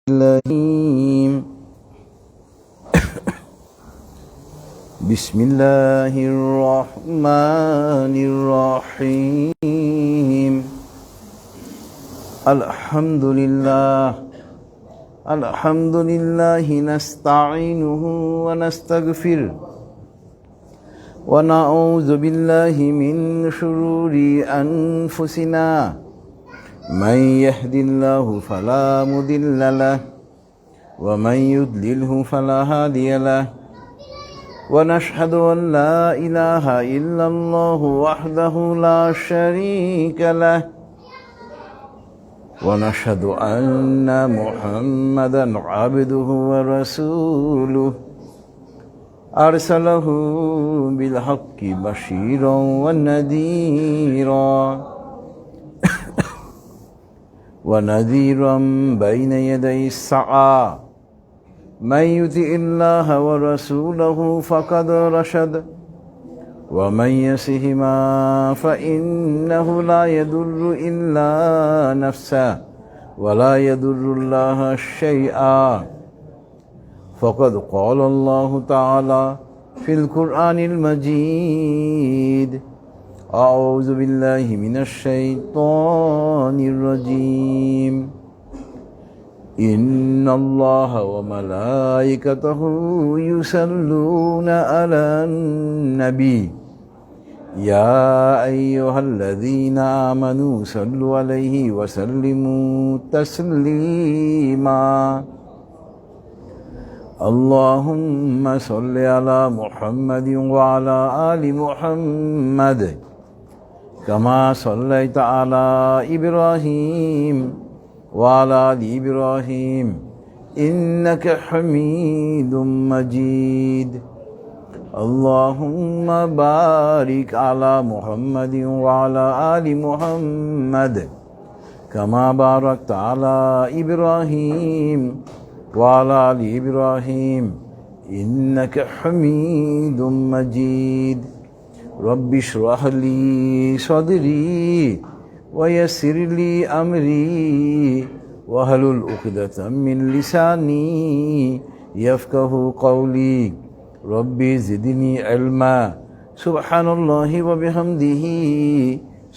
الله بسم الله الرحمن الرحيم الحمد لله نستعينه ونستغفره ونعوذ بالله من شرور أنفسنا من يهد الله فلا مضل له ومن يضلله فلا هادي له ونشهد أن لا إله إلا الله وحده لا شريك له ونشهد أن محمدا عبده ورسوله أرسله بالحق بشيرا ونذيرا بين يدي الساعة من يطع الله ورسوله فقد رشد ومن يعصهما فإنه لا يضر إلا نفسه ولا يضر الله شيئا فقد قال الله تعالى في القرآن المجيد أعوذ بالله من الشيطان الرجيم إن الله وملائكته يصلون على النبي يا أيها الذين آمنوا صلوا عليه وسلموا تسليما اللهم صل على محمد وعلى آل محمد كما صليت على إبراهيم وعلى آل إبراهيم إنك حميد مجيد اللهم بارك على محمد وعلى آل محمد كما باركت على إبراهيم وعلى آل إبراهيم إنك حميد مجيد رب اشرح لي صدري ويسر لي أمري واحلل عقدة من لساني يفقه قولي ربي زدني علما سبحان الله وبحمده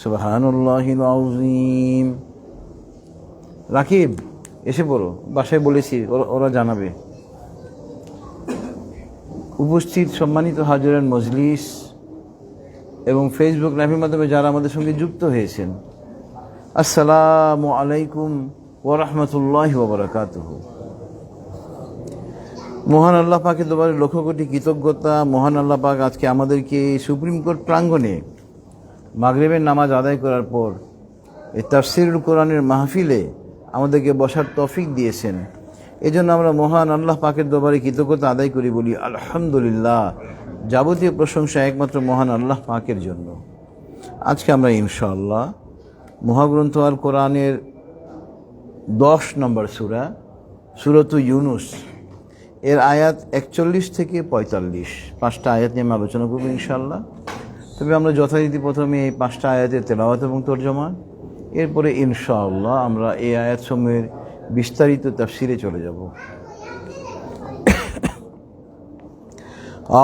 سبحان الله العظيم রাকিব এসে পড়ো, বাসায় বলেছি ওরা জানাবে। উপস্থিত সম্মানিত হাজিরান মজলিস এবং ফেসবুক লাইভের মাধ্যমে যারা আমাদের সঙ্গে যুক্ত হয়েছেন, আসসালামু আলাইকুম ওয়া রাহমাতুল্লাহি ওয়া বারাকাতুহু। মহান আল্লাহ পাকের দরবারে লক্ষ কোটি কৃতজ্ঞতা। মহান আল্লাহ পাক আজকে আমাদেরকে সুপ্রিম কোর্ট প্রাঙ্গণে মাগরিবের নামাজ আদায় করার পর এই তাফসীরুল কোরআনের মাহফিলে আমাদেরকে বসার তৌফিক দিয়েছেন। এজন্য আমরা মহান আল্লাহ পাকের দরবারে কৃতজ্ঞতা আদায় করি, বলি আলহামদুলিল্লাহ। যাবতীয় প্রশংসা একমাত্র মহান আল্লাহ পাকের জন্য। আজকে আমরা ইনশাআল্লাহ মহাগ্রন্থ আল কোরআনের 10 নম্বর সূরা, সূরাতু ইউনুস এর আয়াত 41 থেকে 45, 5টা আয়াত নিয়ে আমরা আলোচনা করব ইনশাআল্লাহ। তবে আমরা যথারীতি প্রথমে এই 5টা আয়াতের তেলাওয়াত এবং তরজমা, এরপরে ইনশাআল্লাহ আমরা এই আয়াতসমূহের বিস্তারিত তাফসিরে চলে যাব।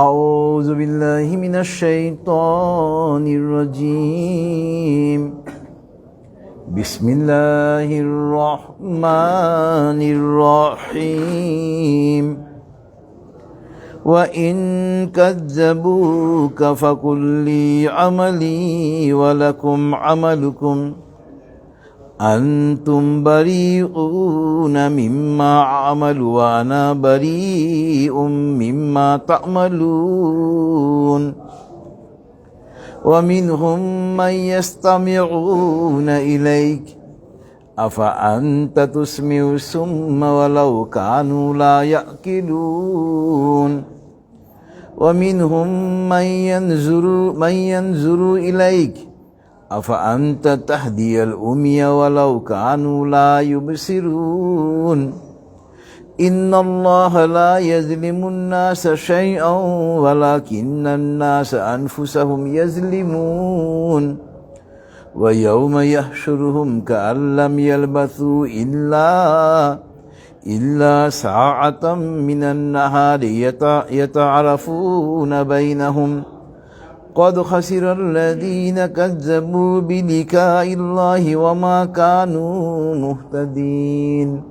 আউযু বিল্লাহি মিনাশ শাইতানির রাজীম বিসমিল্লাহির রহমানির রহিম وَإِن كَذَّبُوكَ فَقُل لِّي عَمَلِي وَلَكُمْ عَمَلُكُمْ أَنْتُمْ بَرِيئُونَ مِمَّا أَعْمَلُ وَأَنَا بَرِيءٌ مِّمَّا تَعْمَلُونَ وَمِنْهُمْ مَن يَسْتَمِعُونَ إِلَيْكَ أَفَأَنْتَ تُسْمِعُ الصُّمَّ وَلَوْ كَانُوا لَا يَعْقِلُونَ وَمِنْهُمْ من ينظر إليك أفأنت تهدي الأمي ولو كانوا لا يبصرون إن الله لا يظلم الناس شيئا ولكن الناس أنفسهم يظلمون ويوم يحشرهم كأن لم يلبثوا إلا ساعة من النهار يتعرفون بينهم قد خسر الذين كذبوا بلقاء الله وما كانوا مهتدين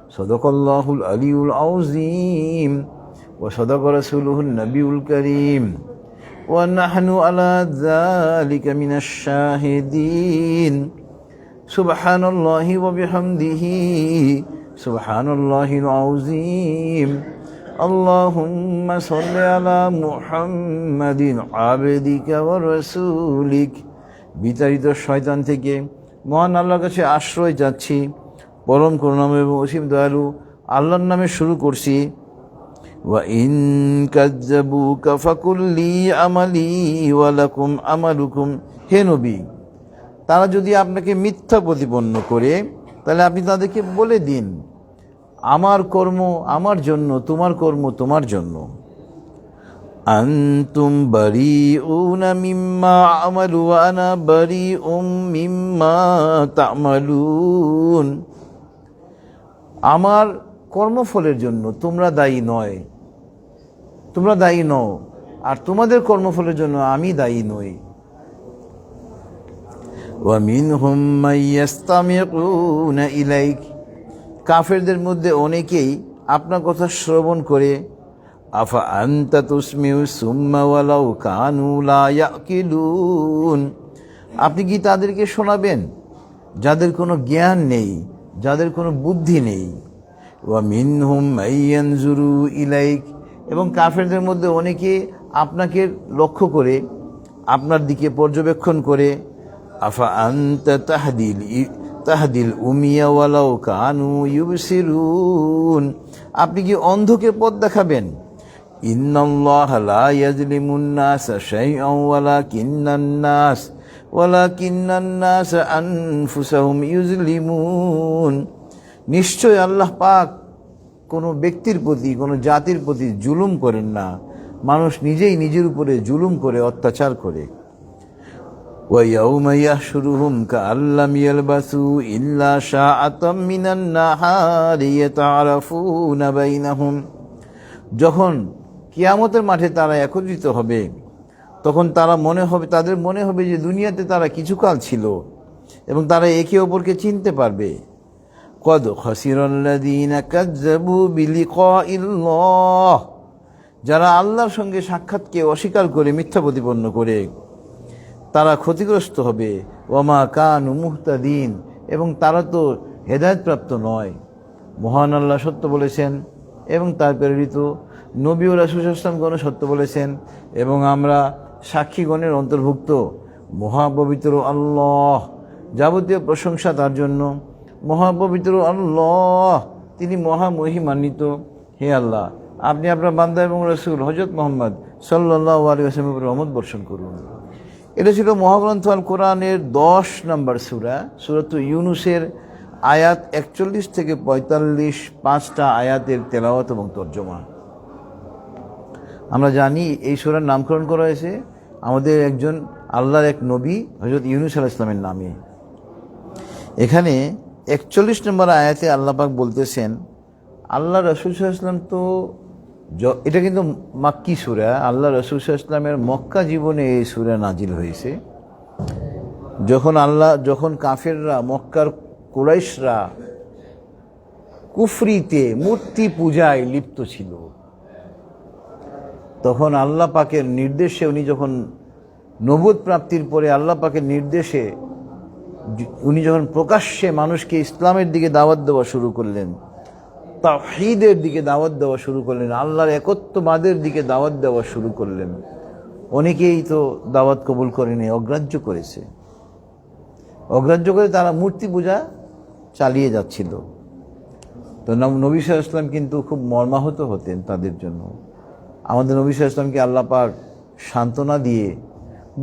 صدق الله العلي العظيم وصدق رسوله النبي الكريم ونحن على ذلك من الشاهدين سبحان الله وبحمده سبحان الله العظيم اللهم صل على محمد عبدك ورسولك বিতাড়িত শয়তান থেকে মহান আল্লাহর কাছে আশ্রয় চাচ্ছি। পরম করুণাময় এবং অসীম দয়ালু আল্লাহর নামে শুরু করছি। ওয়া ইন কাযযাবুকা ফাকুল লি আমালি ওয়া লাকুম আমালুকুম, হে নবী, তারা যদি আপনাকে মিথ্যা প্রতিপন্ন করে তাহলে আপনি তাদেরকে বলে দিন, আমার কর্ম আমার জন্য, তোমার কর্ম তোমার জন্য। আনতুম বারিউনা মিম্মা আমালু ওয়া আনা বারিউম মিম্মা তা'মালুন, আমার কর্মফলের জন্য তোমরা দায়ী নয়, তোমরা দায়ী নও, আর তোমাদের কর্মফলের জন্য আমি দায়ী নই। ওয়া মিনহুম মান ইয়াস্তামিউনা ইলাইক, কাফেরদের মধ্যে অনেকেই আপনার কথা শ্রবণ করে। আফা আনতা তুসমিউ সুম্মা ওয়ালাউ কানু লা ইয়াকিলুন, আপনি কি তাদেরকে শোনাবেন যাদের কোনো জ্ঞান নেই, যাদের কোনো বুদ্ধি নেই। ওয়া মিনহুম মান ইয়ানজুরু ইলাইক, এবং কাফেরদের মধ্যে অনেকে আপনাকে লক্ষ্য করে, আপনার দিকে পর্যবেক্ষণ করে। আফা আনতা তাহদিল উমিয়া ওয়ালাউ কানু ইউবসিরুন, আপনি কি অন্ধকে পথ দেখাবেন। ইন্নাল্লাহা লা ইয়াজলিমুন নাসা শাইআন ওয়ালাকিন্নান নাস আনফুসাহুম ইউজলিমুন, নিশ্চয় আল্লাহ পাক কোনো ব্যক্তির প্রতি, কোনো জাতির প্রতি জুলুম করেন না, মানুষ নিজেই নিজের উপরে জুলুম করে, অত্যাচার করে। وَيَوْمَ يَحْشُرُهُمْ كَأَن لَّمْ يَلْبَثُوا إِلَّا سَاعَةً مِّنَ النَّهَارِ يَتَعَارَفُونَ بَيْنَهُمْ, যখন কিয়ামতের মাঠে তারা একত্রিত হবে তখন তাদের মনে হবে যে দুনিয়াতে তারা কিছুকাল ছিল এবং তারা একে অপরকে চিনতে পারবে। قَدْ خَسِرَ الَّذِينَ كَذَّبُوا بِلِقَاءِ اللَّهِ, যারা আল্লাহর সঙ্গে সাক্ষাৎকে অস্বীকার করে, মিথ্যা প্রতিপন্ন করে, তারা ক্ষতিগ্রস্ত হবে। ওয়ামা কানু মুহতাদিন, এবং তারা তো হেদায়েতপ্রাপ্ত নয়। মহান আল্লাহ সত্য বলেছেন এবং তার প্রেরিত নবী ও রাসূল সাল্লাল্লাহু আলাইহি ওয়াসাল্লাম সত্য বলেছেন, এবং আমরা সাক্ষীগণের অন্তর্ভুক্ত। মহাপবিত্র আল্লাহ, যাবতীয় প্রশংসা তার জন্য। মহাপবিত্র আল্লাহ, তিনি মহামহিমান্বিত। হে আল্লাহ, আপনি আপনার বান্দা এবং রাসূল হযরত মুহাম্মদ সাল্লাল্লাহু আলাইহি ওয়াসাল্লামের উপর রহমত বর্ষণ করুন। এটা ছিল মহাগ্রন্থ আল কোরআনের 10 নম্বর সূরা, সূরাতুল ইউনুসের আয়াত 41 থেকে 45, 5টা আয়াতের তেলাওয়াত এবং তরজমা। আমরা জানি এই সূরার নামকরণ করা হয়েছে আমাদের একজন আল্লাহর এক নবী হযরত ইউনুস আলাইহিস সালামের নামে। এখানে 41 নম্বর আয়াতে আল্লাহ পাক বলতেছেন, আল্লাহ রাসূল সাল্লাল্লাহু আলাইহি ওয়াসাল্লাম তো, এটা কিন্তু মাক্কি সূরা, আল্লাহ রাসূল সাল্লাল্লাহু আলাইহি ওয়াসাল্লামের মক্কা জীবনে এই সূরা নাজিল হয়েছে। যখন কাফেররা, মক্কার কুরাইশরা কুফরিতে, মূর্তি পূজায় লিপ্ত ছিল, তখন আল্লাহ পাকের নির্দেশে, উনি যখন নবুয়ত প্রাপ্তির পরে আল্লাহ পাকের নির্দেশে উনি যখন প্রকাশ্যে মানুষকে ইসলামের দিকে দাওয়াত দেওয়া শুরু করলেন, তাওহীদের দিকে দাওয়াত দেওয়া শুরু করলেন, আল্লাহর একত্ববাদের দিকে দাওয়াত দেওয়া শুরু করলেন, অনেকেই তো দাওয়াত কবুল করেনি, অগ্রাহ্য করেছে। অগ্রাহ্য করে তারা মূর্তি পূজা চালিয়ে যাচ্ছিল। তো নবী সাল্লাল্লাহু আলাইহি ওয়াসাল্লাম কিন্তু খুব মর্মাহত হতেন তাদের জন্য। আমাদের নবী সাল্লাল্লাহু আলাইহি ওয়াসাল্লামকে আল্লাহ পাক সান্ত্বনা দিয়ে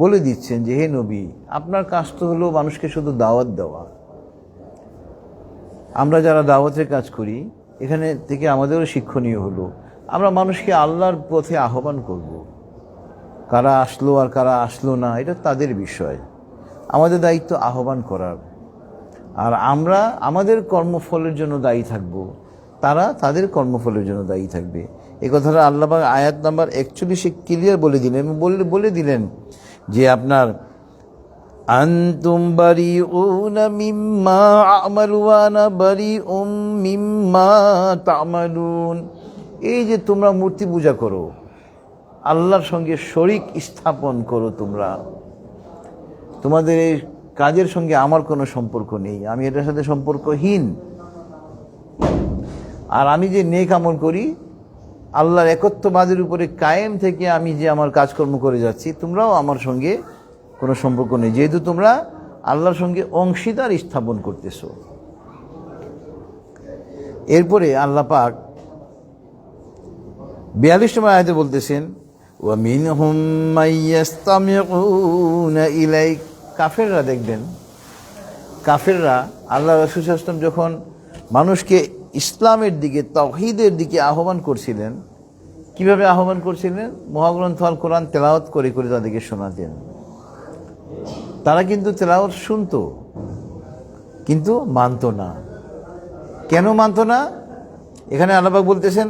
বলে দিচ্ছেন যে, হে নবী, আপনার কাজ তো হলো মানুষকে শুধু দাওয়াত দেওয়া। আমরা যারা দাওয়াতের কাজ করি, এখানে থেকে আমাদেরও শিক্ষণীয় হলো, আমরা মানুষকে আল্লাহর পথে আহ্বান করব। কারা আসলো আর কারা আসলো না, এটা তাদের বিষয়। আমাদের দায়িত্ব আহ্বান করার, আর আমরা আমাদের কর্মফলের জন্য দায়ী থাকব। তারা তাদের কর্মফলের জন্য দায়ী থাকবে। এই কথাটা আল্লাহ পাক আয়াত নাম্বার 41 ক্লিয়ার বলে দিলেন এবং বলে দিলেন যে আপনার আনতুম বারিউনা মিম্মা আমালু ওয়া আনা বারিউম মিম্মা তা'মালুন। এই যে তোমরা মূর্তি পূজা করো, আল্লাহর সঙ্গে শরিক স্থাপন করো, তোমাদের এই কাজের সঙ্গে আমার কোনো সম্পর্ক নেই, আমি এটার সাথে সম্পর্কহীন। আর আমি যে নেক আমল করি আল্লাহর একত্ববাদের উপরে কায়েম থেকে আমি যে আমার কাজকর্ম করে যাচ্ছি, তোমরাও আমার সঙ্গে কোনো সম্পর্ক নেই, যেহেতু তোমরা আল্লাহর সঙ্গে অংশীদার স্থাপন করতেছো। এরপরে আল্লাহ পাক 42 নম্বর আয়াতে বলতেছেন ওয়া মিনহুম মাইয়াস্তামিউনা ইলাইক। কাফেররা দেখবেন, কাফেররা আল্লাহ রাসূল সাল্লাল্লাহু আলাইহি ওয়াসাল্লাম যখন মানুষকে ইসলামের দিকে, তাওহীদের দিকে আহ্বান করছিলেন, কিভাবে আহ্বান করছিলেন? মহাগ্রন্থ আল কোরআন তেলাওয়াত করে করে তাদেরকে শোনাতেন। তারা কিন্তু তেলাওয়াত শুনতো কিন্তু মানত না। কেন মানত না? এখানে আল্লাহ পাক বলতেছেন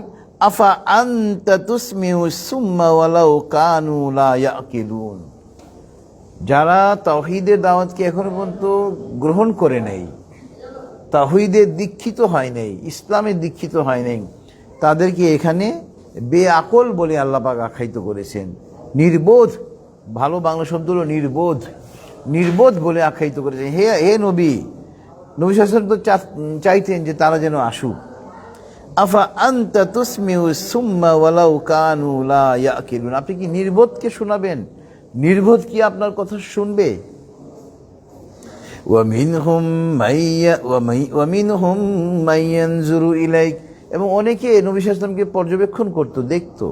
আফা আনতা তুসমিউ সুম্মা ওয়ালাউ কানু লা ইয়াকিলুন। যারা তাওহীদের দাওয়াতকে এখনো পর্যন্ত গ্রহণ করে নাই, তাওহীদের দীক্ষিত হয় নাই, ইসলামের দীক্ষিত হয় নাই, তাদেরকে এখানে বেআকল বলে আল্লাহ পাক আখ্যায়িত করেছেন। নির্বোধ, ভালো বাংলা শব্দ হলো নির্বোধ, নির্বোধ বলে আখ্যায়িত করেছেন। হে নবী, নবী সাল্লাল্লাহু আলাইহি ওয়াসাল্লাম তো চাইতেন যে তারা যেন আসুক। আফা আনতা তুসমিউ সুম্মা ওয়ালাউ কানু লা ইয়াকিলুন। আপনি কি নির্বোধকে শোনাবেন? নির্বোধ কি আপনার কথা শুনবে? ওয়া মিনহুম মাইয়ানজুরু ইলাইক। এবং অনেকে নবী সাল্লাল্লাহু আলাইহি ওয়াসাল্লামকে পর্যবেক্ষণ করত, দেখতো।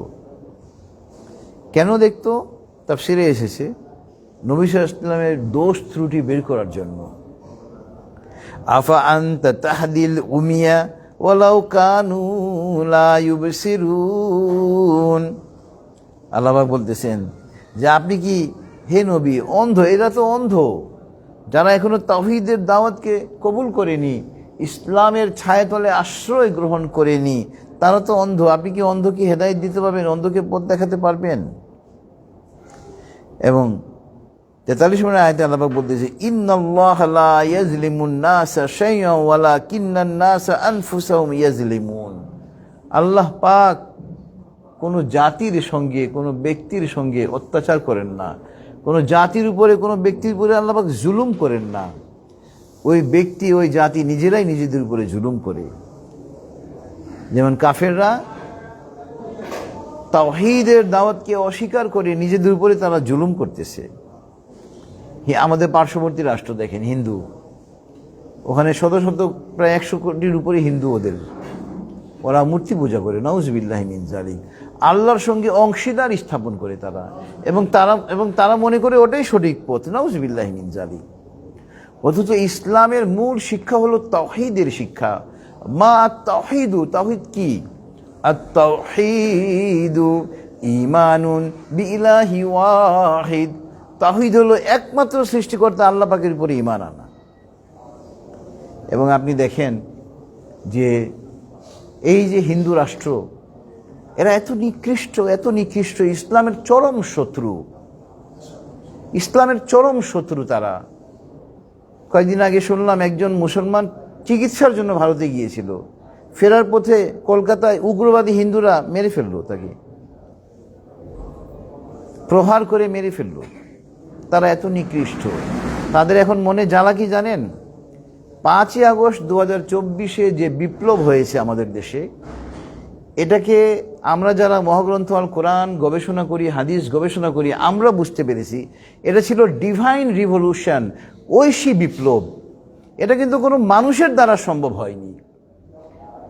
কেন দেখতো? তাফসীরে এসেছে নবী সাল্লাল্লাহু আলাইহি ওয়াসাল্লামের দোষ ত্রুটি বের করার জন্য। আফা আনতা তাহদিল উমিয়া ওয়ালাউ কানু লা ইউবসিরুন। আল্লাহ পাক বলতেছেন যে আপনি কি, হে নবী, অন্ধ? এরা তো অন্ধ, যারা এখনো তাওহীদের দাওয়াতকে কবুল করেনি, ইসলামের ছায়াতলে আশ্রয় গ্রহণ করেনি, তারা তো অন্ধ। আপনি কি অন্ধকে হেদায়েত দিতে পারবেন? অন্ধকে পথ দেখাতে পারবেন? এবং 43 নম্বর আয়াতে আল্লাহ পাক বলতেছে ইন্নাল্লাহা লা ইয়াজলিমুন নাসা শাইআন ওয়ালাকিন্নান নাসা আনফুসাহুম ইয়াজলিমুন। আল্লাহ পাক কোনো জাতির সঙ্গে, কোনো ব্যক্তির সঙ্গে অত্যাচার করেন না, কোনো জাতির উপরে, কোনো ব্যক্তির উপরে আল্লাহ পাক জুলুম করেন না। ওই ব্যক্তি, ওই জাতি নিজেরাই নিজেদের উপরে জুলুম করে। যেমন কাফেররা তাওহীদের দাওয়াতকে অস্বীকার করে নিজেদের উপরে তারা জুলুম করতেছে। আমাদের পার্শ্ববর্তী রাষ্ট্র দেখেন, হিন্দু, ওখানে শত শত প্রায় 100 কোটির উপরে হিন্দু, ওরা মূর্তি পূজা করে, নাউজুবিল্লাহি মিন যালিক। আল্লাহর সঙ্গে অংশীদার স্থাপন করে তারা, এবং তারা মনে করে ওটাই সঠিক পথ, নাউজুবিল্লাহি মিন যালিক। অথচ ইসলামের মূল শিক্ষা হলো তাওহীদের শিক্ষা। মা তাওহীদু, তাওহীদ কি? আত-তাওহীদু ঈমানুন বিইলাহি ওয়াহিদ। তাওহীদ হলো একমাত্র সৃষ্টিকর্তা আল্লাহ পাকের উপরে ঈমান আনা। এবং আপনি দেখেন যে এই যে হিন্দু রাষ্ট্র, এরা এত নিকৃষ্ট, ইসলামের চরম শত্রু, ইসলামের চরম শত্রু তারা। কয়েকদিন আগে শুনলাম একজন মুসলমান চিকিৎসার জন্য ভারতে গিয়েছিল, ফেরার পথে কলকাতায় উগ্রবাদী হিন্দুরা মেরে ফেললো, তাকে প্রহার করে মেরে ফেললো। তারা এত নিকৃষ্ট। তাদের এখন মনে জ্বালা কি জানেন? 5ই আগস্ট 2024 যে বিপ্লব হয়েছে আমাদের দেশে, এটাকে আমরা যারা মহাগ্রন্থ আল কোরআন গবেষণা করি, হাদিস গবেষণা করি, আমরা বুঝতে পেরেছি এটা ছিল ডিভাইন রিভলিউশন, ঐশী বিপ্লব। এটা কিন্তু কোনো মানুষের দ্বারা সম্ভব হয়নি।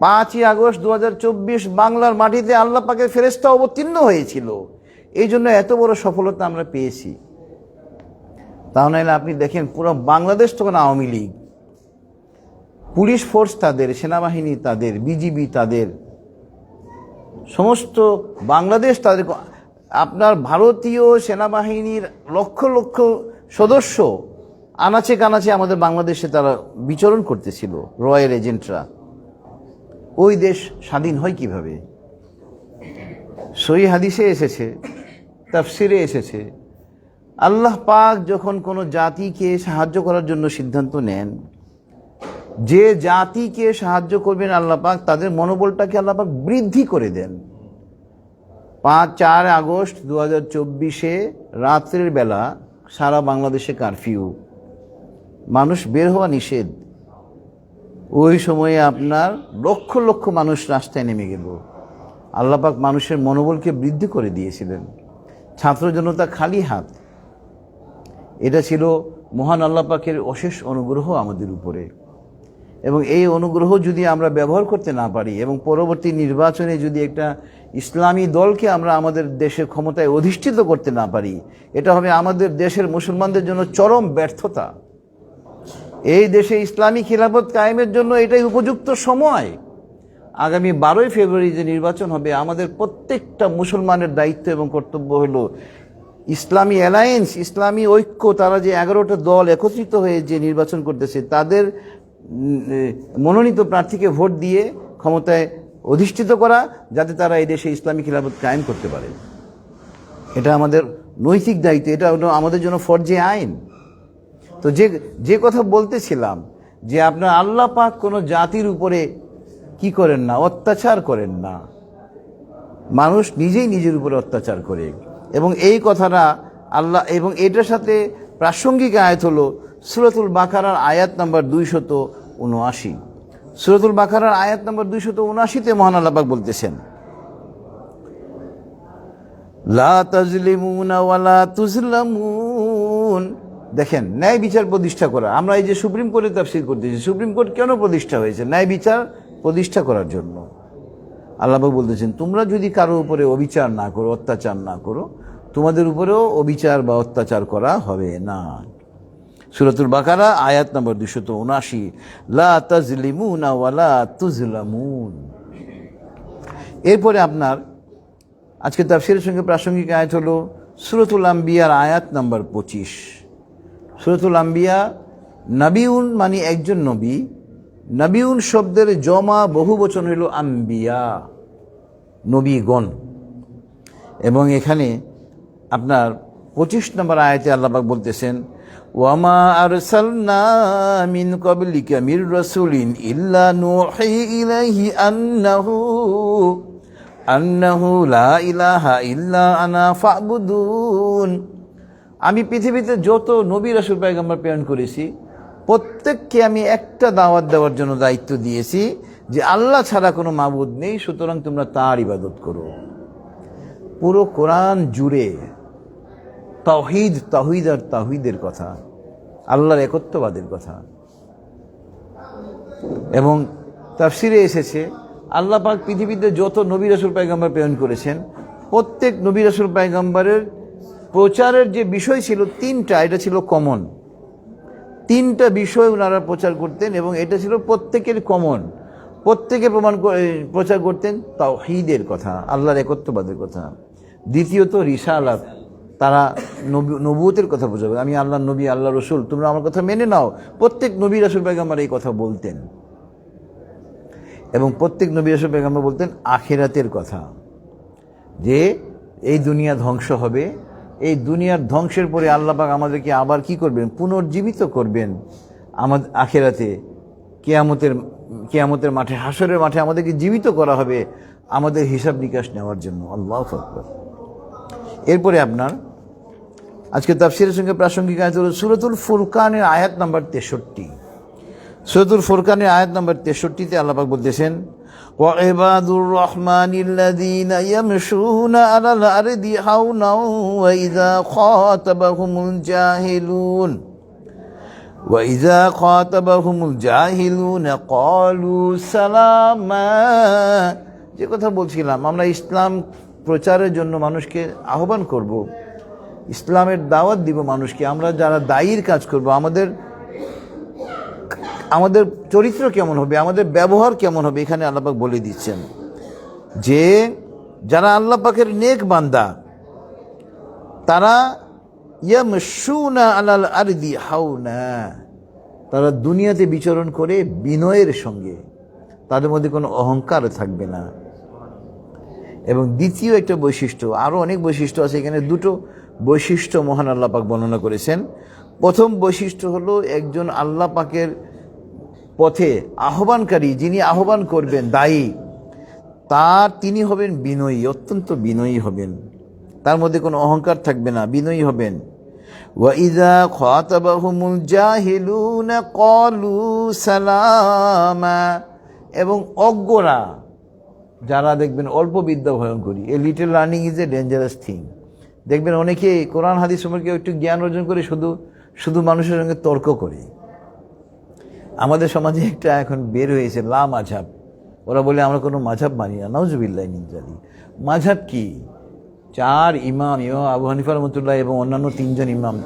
5ই আগস্ট 2024 বাংলার মাটিতে আল্লাহ পাকের ফেরেশতা অবতীর্ণ হয়েছিল, এই জন্য এত বড় সফলতা আমরা পেয়েছি। তাহলে আপনি দেখেন পুরো বাংলাদেশ তখন আওয়ামী লীগ, পুলিশ ফোর্স তাদের, সেনাবাহিনী তাদের, বিজিবি তাদের, সমস্ত বাংলাদেশ তাদের। আপনার ভারতীয় সেনাবাহিনীর লক্ষ লক্ষ সদস্য আনাচে কানাচে আমাদের বাংলাদেশে তারা বিচরণ করতেছিল, রয়্যাল এজেন্টরা। ওই দেশ স্বাধীন হয় কিভাবে? সহিহ হাদিসে এসেছে, তাফসিরে এসেছে, আল্লাহ পাক যখন কোনো জাতিকে সাহায্য করার জন্য সিদ্ধান্ত নেন, যে জাতিকে সাহায্য করবেন আল্লাহ পাক, তাদের মনোবলটাকে আল্লাহ পাক বৃদ্ধি করে দেন। 4 আগস্ট 2024 রাত্রের বেলা সারা বাংলাদেশে কারফিউ, মানুষ বের হওয়া নিষেধ। ওই সময়ে আপনার লক্ষ লক্ষ মানুষ রাস্তায় নেমে গেল। আল্লাহ পাক মানুষের মনোবলকে বৃদ্ধি করে দিয়েছিলেন। ছাত্র জনতা খালি হাত। এটা ছিল মহান আল্লাহ পাকের অশেষ অনুগ্রহ আমাদের উপরে। এবং এই অনুগ্রহ যদি আমরা ব্যবহার করতে না পারি এবং পরবর্তী নির্বাচনে যদি একটা ইসলামী দলকে আমরা আমাদের দেশের ক্ষমতায় অধিষ্ঠিত করতে না পারি, এটা হবে আমাদের দেশের মুসলমানদের জন্য চরম ব্যর্থতা। এই দেশে ইসলামী খিলাফত কায়েমের জন্য এটাই উপযুক্ত সময়। আগামী 12ই ফেব্রুয়ারি যে নির্বাচন হবে, আমাদের প্রত্যেকটা মুসলমানের দায়িত্ব এবং কর্তব্য হলো ইসলামী অ্যালায়েন্স, ইসলামী ঐক্য, তারা যে 11টা দল একত্রিত হয়ে যে নির্বাচন করতেছে, তাদের মনোনীত প্রার্থীকে ভোট দিয়ে ক্ষমতায় অধিষ্ঠিত করা, যাতে তারা এই দেশে ইসলামী খিলাফত কায়েম করতে পারে। এটা আমাদের নৈতিক দায়িত্ব, এটা আমাদের জন্য ফরজে আইন। তো যে কথা বলতেছিলাম, যে আপনার আল্লাহ পাক কোনো জাতির উপরে কি করেন না, অত্যাচার করেন না। মানুষ নিজেই নিজের উপরে অত্যাচার করে। এবং এই কথাটা আল্লাহ, এবং এটার সাথে প্রাসঙ্গিক আয়াত হলো সূরাতুল বাকারার আয়াত নাম্বার 279। সূরাতুল বাকারার আয়াত নাম্বার 279-তে মহান আল্লাহ পাক বলতেছেন, লা তাজলিমুনা ওয়ালা তুজলামুন। দেখেন, ন্যায় বিচার প্রতিষ্ঠা করা। আমরা এই যে সুপ্রিম কোর্টে তাফসীর করতেছি, সুপ্রিম কোর্ট কেন প্রতিষ্ঠা হয়েছে? ন্যায় বিচার প্রতিষ্ঠা করার জন্য। আল্লাহ পাক বলতেছেন, তোমরা যদি কারো উপরে অবিচার না করো, অত্যাচার না করো, তোমাদের উপরেও অবিচার বা অত্যাচার করা হবে না। সূরাতুল বাকারা আয়াত নম্বর 279, লা তাজলিমুনা ওয়ালা তুজলামুন। এরপরে আপনার আজকে তাফসীরের সঙ্গে প্রাসঙ্গিক আয়াত হলো সূরাতুল আম্বিয়ার আয়াত নম্বর 25। সূরাতুল আম্বিয়া, নবিউন মানে একজন নবী, নবিউন শব্দের জমা বহু বচন হইল আম্বিয়া, নবীগণ। এবং এখানে আপনার 25 নম্বর আয়াতে আল্লাহ পাক বলতেছেন, ওয়ামা আরসালনা মিন ক্বাবলিকা মির রাসূলিন ইল্লা নূহি ইলাইহি আন্নাহু লা ইলাহা ইল্লা আনা ফা'বুদুন। আমি পৃথিবীতে যত নবী রাসূল পয়গম্বর প্রেরণ করেছি, প্রত্যেককে আমি একটা দাওয়াত দেওয়ার জন্য দায়িত্ব দিয়েছি যে আল্লাহ ছাড়া কোনো মাবুদ নেই, সুতরাং তোমরা তার ইবাদত করো। পুরো কোরআন জুড়ে তাওহীদ, তাওহীদ আর তাওহীদের কথা, আল্লাহর একত্ববাদের কথা। এবং তাফসিরে এসেছে, আল্লাহ পাক পৃথিবীতে যত নবী রাসূল পয়গম্বর প্রেরণ করেছেন, প্রত্যেক নবী রাসূল পয়গম্বরের প্রচারের যে বিষয় ছিল 3টা, এটা ছিল কমন। 3টা বিষয় ওনারা প্রচার করতেন এবং এটা ছিল প্রত্যেকের কমন। প্রত্যেকে প্রচার করতেন তাওহীদের কথা, আল্লাহর একত্ববাদের কথা। দ্বিতীয়ত রিসালাত, তারা নবুয়তের কথা বোঝাবে, আমি আল্লাহর নবী, আল্লাহ রসুল, তোমরা আমার কথা মেনে নাও। প্রত্যেক নবী রাসূল পয়গম্বর এই কথা বলতেন। এবং প্রত্যেক নবী রাসূল পয়গম্বর বলতেন আখিরাতের কথা, যে এই দুনিয়া ধ্বংস হবে, এই দুনিয়ার ধ্বংসের পরে আল্লাহ পাক আমাদেরকে আবার কি করবেন? পুনর্জীবিত করবেন আমাদের আখিরাতে। কিয়ামতের মাঠে, হাসরের মাঠে আমাদেরকে জীবিত করা হবে আমাদের হিসাব নিকাশ নেওয়ার জন্য। আল্লাহু আকবার। এরপরে আপনার আজকে তাফসীরের সঙ্গে প্রাসঙ্গিক আয়াত হলো সূরাতুল ফুরকানের আয়াত নাম্বার 63। সূরাতুল ফুরকানের আয়াত নাম্বার 63-তে আল্লাহ পাক বলতেছেন, ওয়া ইবাদুর রহমানিল্লাযীনা ইয়ামশুনা আলাল আরদি হাওনা ওয়া ইযা খাতাবাহুমুল জাহিলুনা ক্বালু সালামা। যে কথা বলছিলাম, আমরা ইসলাম প্রচারের জন্য মানুষকে আহ্বান করব, ইসলামের দাওয়াত দিব মানুষকে। আমরা যারা দায়ীর কাজ করব, আমাদের চরিত্র কেমন হবে, আমাদের ব্যবহার কেমন হবে, এখানে আল্লাহ পাক বলে দিচ্ছেন যে যারা আল্লাহ পাকের নেক বান্দা, তারা ইয়ামশুনা আলাল আরদি হাওনা, তারা দুনিয়াতে বিচরণ করে বিনয়ের সঙ্গে। তাদের মধ্যে কোনো অহংকার থাকবে না। এবং দ্বিতীয় একটা বৈশিষ্ট্য, আরও অনেক বৈশিষ্ট্য আছে, এখানে দুটো বৈশিষ্ট্য মহান আল্লাহ পাক বর্ণনা করেছেন। প্রথম বৈশিষ্ট্য হলো একজন আল্লাহ পাকের পথে আহ্বানকারী, যিনি আহ্বান করবেন, দায়ী, তিনি হবেন বিনয়ী, অত্যন্ত বিনয়ী হবেন, তার মধ্যে কোনো অহংকার থাকবে না, বিনয়ী হবেন। ওয়াইযা খাতাবাহুমুল জাহিলুনা ক্বালু সালামা, এবং অজ্ঞরা যারা দেখবেন অল্প বিদ্যা ভয়ঙ্করী, a little learning is a dangerous thing. দেখবেন অনেকে কোরআন হাদিস সম্পর্কে একটু জ্ঞান অর্জন করে শুধু মানুষের সঙ্গে তর্ক করে। আমাদের সমাজে একটা এখন বের হয়েছে লা মাঝহাব, ওরা বলে আমরা কোনো মাঝহাব মানি না, নাউজুবিল্লাহি মিন যালিক। মাঝহাব কি? 4 ইমাম, ইমাম আবু হানিফা রাহমাতুল্লাহ এবং অন্যান্য 3 জন ইমাম,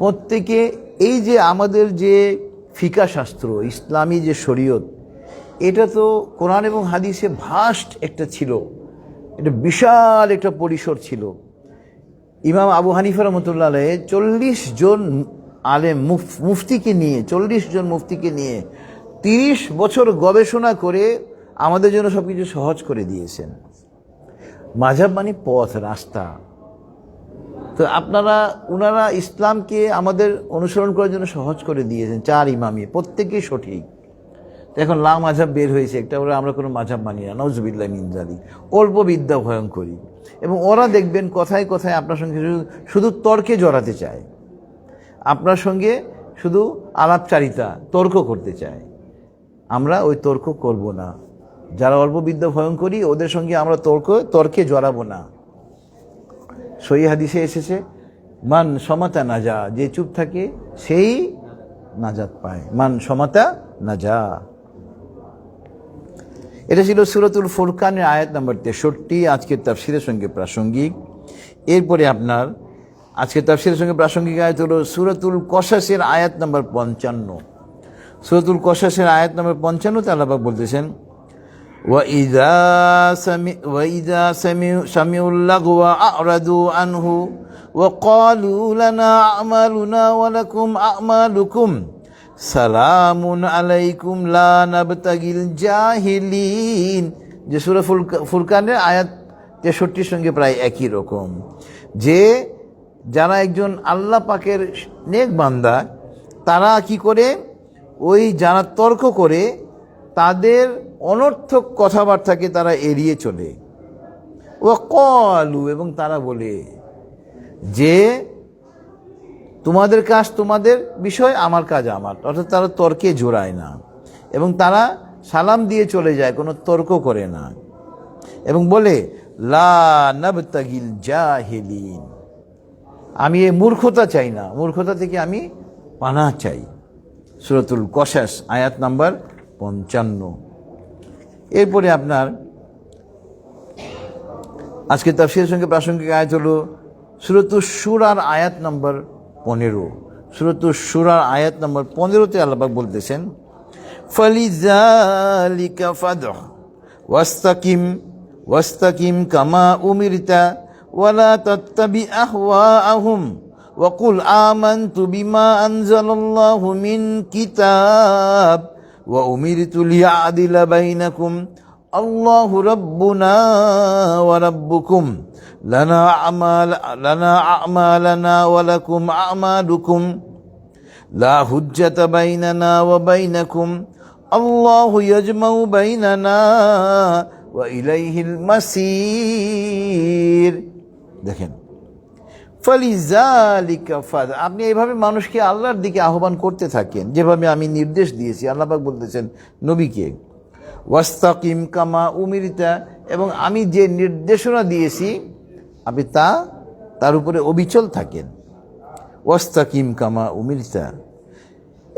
প্রত্যেকে এই যে আমাদের যে ফিকা শাস্ত্র, ইসলামী যে শরীয়ত, এটা তো কোরআন এবং হাদিসে ভাস্ট একটা ছিল, এটা বিশাল একটা পরিসর ছিল। ইমাম আবু হানিফা রাহমাতুল্লাহ আলাইহি 40 জন আলেম মুফতিকে নিয়ে 40 জন মুফতিকে নিয়ে 30 বছর গবেষণা করে আমাদের জন্য সব কিছু সহজ করে দিয়েছেন। মাযহাব মানে পথ, রাস্তা। তো ওনারা ইসলামকে আমাদের অনুসরণ করার জন্য সহজ করে দিয়েছেন। 4 ইমামই প্রত্যেকেই সঠিক। এখন লা মাযহাব বের হয়েছে একটা, আমরা কোনো মাযহাব মানি না, নাউজুবিল্লাহি মিন যালিক। অল্প বিদ্যা ভয়ঙ্করী, এবং ওরা দেখবেন কথায় কথায় আপনার সঙ্গে শুধু তর্কে জড়াতে চায়, আপনার সঙ্গে শুধু আলাপচারিতা, তর্ক করতে চায়। আমরা ওই তর্ক করব না। যারা অল্প বিদ্যা ভয়ঙ্করী ওদের সঙ্গে আমরা তর্কে জড়াবো না। সহিহ হাদিসে এসেছে, মান সমাতা নাজা, যে চুপ থাকে সেই নাজাত পায়, মান সমাতা নাজা। এটা ছিল সূরাতুল ফুরকানের আয়াত নম্বর 63, আজকের তাফসীরের সঙ্গে প্রাসঙ্গিক। এরপরে আপনার আজকের তাফসীরের সঙ্গে প্রাসঙ্গিক আয়াত হলো সূরাতুল কসাসের আয়াত নম্বর 55। সূরাতুল কসাসের আয়াত নম্বর 55 তে আল্লাহ পাক বলতেছেন, وَإِذَا سَمِعُوا اللَّغْوَ أَعْرَضُوا عَنْهُ وَقَالُوا لَنَا أَعْمَالُنَا وَلَكُمْ أَعْمَالُكُمْ سَلَامٌ عَلَيْكُمْ لَا نَبْتَغِي الْجَاهِلِينَ। যে সূরা ফুরকানের আয়াত 63 সঙ্গে প্রায় একই রকম, যে যারা একজন আল্লাহ পাকের নেক বান্দা, তারা কি করে, ওই যারা তর্ক করে তাদের অনর্থক কথাবার্তাকে তারা এড়িয়ে চলে। ও কলু, এবং তারা বলে যে তোমাদের কাজ তোমাদের বিষয়, আমার কাজ আমার, অর্থাৎ তারা তর্কে জোড়ায় না, এবং তারা সালাম দিয়ে চলে যায়, কোনো তর্ক করে না, এবং বলে লা নাবতাগিল জাহিলিন, আমি এই মূর্খতা চাই না, মূর্খতা থেকে আমি পানাহ চাই। সূরাতুল কসাস আয়াত নাম্বার 55। এরপরে আপনার আজকে তাফসীরের সঙ্গে প্রাসঙ্গিক আয়াত হলো সূরাতুশ শূরার আয়াত নম্বর 15। সূরাতুশ শূরার আয়াত নম্বর 15-তে আল্লাহ পাক বলতেছেন, ফালিযালিকা ফাদহ ওয়াস্তাকিম কামা উমিরতা ওয়ালা তাত্তাবি আহওয়াআহুম ওয়াকুল আমানতু বিমা আনজালাল্লাহু মিন কিতাব ওয়া উমিরতু লিআদিলা বাইনাকুম আল্লাহু রাব্বুনা ওয়া রাব্বুকুম লানা আমালানা ওয়া লাকুম আমালুকুম লা হুজ্জাতা বাইনানা ওয়া বাইনাকুম আল্লাহু ইয়াজমাউ বাইনানা ওয়া ইলাইহিল মাসির। দেখেন, ফালিযালিকা ফাদা, আপনি এইভাবে মানুষকে আল্লাহর দিকে আহ্বান করতে থাকেন, যেভাবে আমি নির্দেশ দিয়েছি। আল্লাহ পাক বলতেছেন নবীকে, ওয়াস্তাকিম কামা উমিরতা, এবং আমি যে নির্দেশনা দিয়েছি আপনি তার উপরে অবিচল থাকেন। ওয়াস্তাকিম কামা উমিরতা,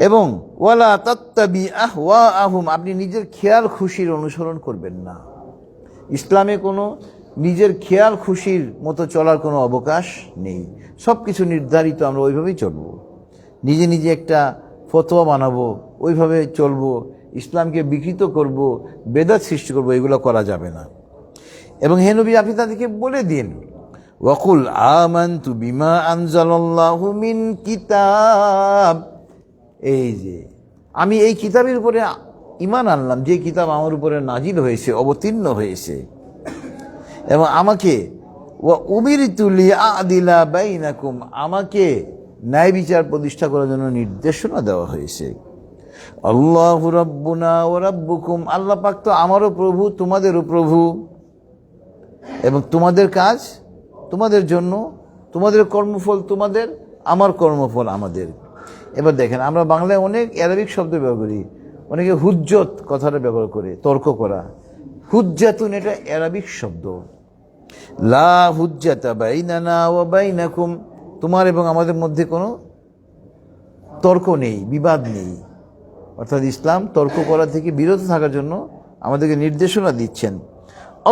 এবং ওয়ালা তাত্তাবি আহওয়াআহুম, আপনি নিজের খেয়াল খুশির অনুসরণ করবেন না। ইসলামে কোনো নিজের খেয়াল খুশির মতো চলার কোনো অবকাশ নেই। সব কিছু নির্ধারিত, আমরা ওইভাবেই চলবো। নিজে নিজে একটা ফতোয়া বানাবো, ওইভাবে চলবো, ইসলামকে বিকৃত করব, বেদাত সৃষ্টি করব, এগুলো করা যাবে না। এবং হে নবী, আপনি তাদেরকে বলে দিন, ওয়াকুল আমানতু বিমা আনজালাল্লাহু মিন কিতাব, এই যে আমি এই কিতাবের উপরে ঈমান আনলাম, যে কিতাব আমার উপরে নাজিল হয়েছে, অবতীর্ণ হয়েছে, এবং আমাকে ওয়া উমিরতু লিআদিলা বাইনাকুম, আমাকে ন্যায় বিচার প্রতিষ্ঠা করার জন্য নির্দেশনা দেওয়া হয়েছে। আল্লাহু রাব্বুনা ওয়া রাব্বুকুম, আল্লাহ পাক তো আমারও প্রভু, তোমাদেরও প্রভু, এবং তোমাদের কাজ তোমাদের জন্য, তোমাদের কর্মফল তোমাদের, আমার কর্মফল আমাদের। এবার দেখেন, আমরা বাংলায় অনেক অ্যারাবিক শব্দ ব্যবহার করি, অনেকে হুজ্জত কথাটা ব্যবহার করে তর্ক করা। হুজ্জাতুন এটা অ্যারাবিক শব্দ। লা হুজ্জাতা বাইনানা ওয়া বাইনাকুম, তোমার এবং আমাদের মধ্যে কোনো তর্ক নেই, বিবাদ নেই। অর্থাৎ ইসলাম তর্ক করা থেকে বিরত থাকার জন্য আমাদেরকে নির্দেশনা দিচ্ছেন।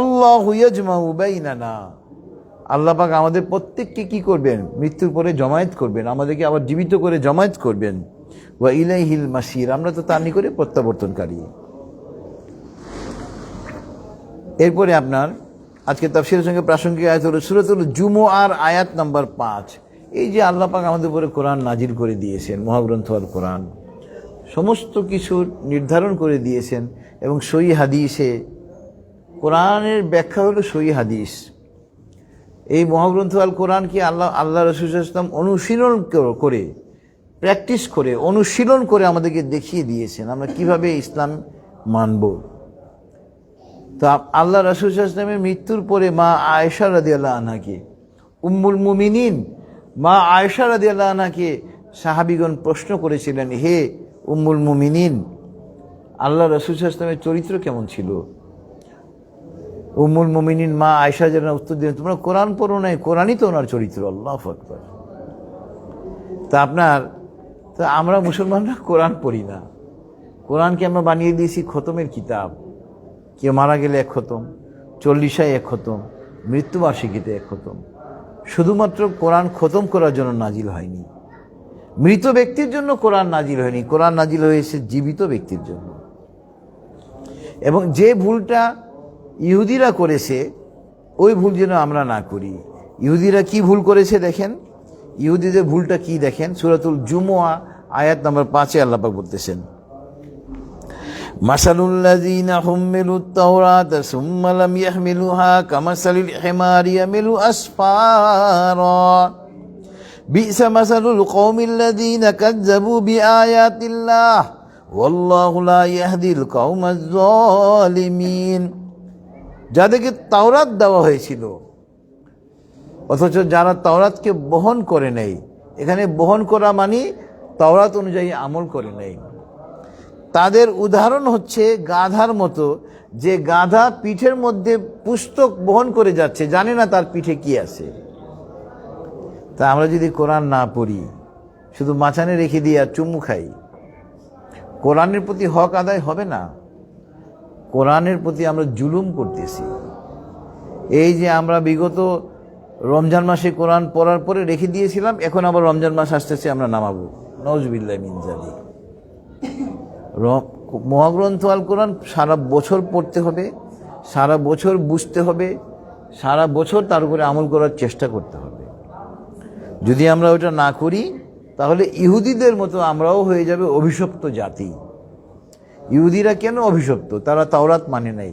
আল্লাহু ইয়াজমাউ বাইনানা, আল্লাহ পাক আমাদের প্রত্যেককে কি করবেন? মৃত্যুর পরে জমায়েত করবেন, আমাদেরকে আবার জীবিত করে জমায়েত করবেন। ওয়া ইলাইহিল মাসির, আমরা তো তার নিকটে প্রত্যাবর্তনকারী। এরপরে আপনার আজকে তাফসীরের সঙ্গে প্রাসঙ্গিক আয়াত হলো সূরাতুল জুমুআর আয়াত নাম্বার 5। এই যে আল্লাহ পাক আমাদের উপরে কোরআন নাজিল করে দিয়েছেন, মহাগ্রন্থ আল কোরআন, সমস্ত কিছু নির্ধারণ করে দিয়েছেন, এবং সহিহ হাদিসে কোরআনের ব্যাখ্যা হলো সহিহ হাদিস। এই মহাগ্রন্থ আল কোরআনকে আল্লাহ রাসূল সাল্লাল্লাহু আলাইহি ওয়াসাল্লাম অনুশীলন করে, প্র্যাকটিস করে, অনুশীলন করে আমাদেরকে দেখিয়ে দিয়েছেন আমরা কিভাবে ইসলাম মানব। তো আল্লাহ রাসূল সাল্লাল্লাহু আলাইহি ওয়াসাল্লামের মৃত্যুর পরে মা আয়েশা রাদিয়াল্লাহু আনহাকে, উম্মুল মুমিনিন মা আয়েশা রাদিয়াল্লাহু আনহাকে সাহাবীগণ প্রশ্ন করেছিলেন, হে উম্মুল মুমিনিন, আল্লাহ রাসূল সাল্লাল্লাহু আলাইহি ওয়াসাল্লামের চরিত্র কেমন ছিল? উম্মুল মুমিনিন মা আয়েশা যেন উত্তর দিলেন, তোমরা কোরআন পড়ো নাই, কোরআনই তো ওনার চরিত্র। আল্লাহু আকবার। তা আমরা মুসলমানরা কোরআন পড়ি না, কোরআনকে আমরা বানিয়ে দিয়েছি খতমের কিতাব। কেউ মারা গেলে এক খতম, 40 এক খতম, মৃত্যুবার্ষিকীতে এক খতম। শুধুমাত্র কোরআন খতম করার জন্য নাজিল হয়নি, মৃত ব্যক্তির জন্য কোরআন নাজিল হয়নি, কোরআন নাজিল হয়েছে জীবিত ব্যক্তির জন্য। এবং যে ভুলটা ইহুদিরা করেছে, ওই ভুল যেন আমরা না করি। ইহুদিরা কি ভুল করেছে দেখেন, ইহুদিদের ভুলটা কি দেখেন। সূরাতুল জুমুআ আয়াত নাম্বার 5 আল্লাহ পাক বলতেছেন, মাসালুল লাযীনা হুম্মিলুত তাওরাতা সুম্মা লাম ইয়াহমিলুহা কামাসালিল হিমারি ইয়াহমিলু আসফারা বি'সা মাসালুল কওমিল লাযীনা কাযযাবু বিআয়াতিল্লাহ ওয়াল্লাহু লা ইয়াহদিল কওমাজ যালিমিন। যাদেরকে তাওরাত দেওয়া হয়েছিল অথচ যারা তাওরাতকে বহন করে নেই, এখানে বহন করা মানে তাওরাত অনুযায়ী আমল করে নেই, তাদের উদাহরণ হচ্ছে গাধার মতো, যে গাধা পিঠের মধ্যে পুস্তক বহন করে যাচ্ছে, জানে না তার পিঠে কি আছে। তা আমরা যদি কোরআন না পড়ি, শুধু মাচানে রেখে দিয়ে আর চুমু খাই, কোরআনের প্রতি হক আদায় হবে না। কোরআনের প্রতি আমরা জুলুম করতেছি। এই যে আমরা বিগত রমজান মাসে কোরআন পড়ার পরে রেখে দিয়েছিলাম, এখন আবার রমজান মাস আসতেছে আমরা নামাবো, নাউজুবিল্লাহ মিন যালিক। মহাগ্রন্থ আল কোরআন সারা বছর পড়তে হবে, সারা বছর বুঝতে হবে, সারা বছর তার উপরে আমল করার চেষ্টা করতে হবে। যদি আমরা ওটা না করি, তাহলে ইহুদিদের মতো আমরাও হয়ে যাবে অভিশপ্ত জাতি। ইহুদিরা কেন অভিশপ্ত? তারা তাওরাত মানে নাই,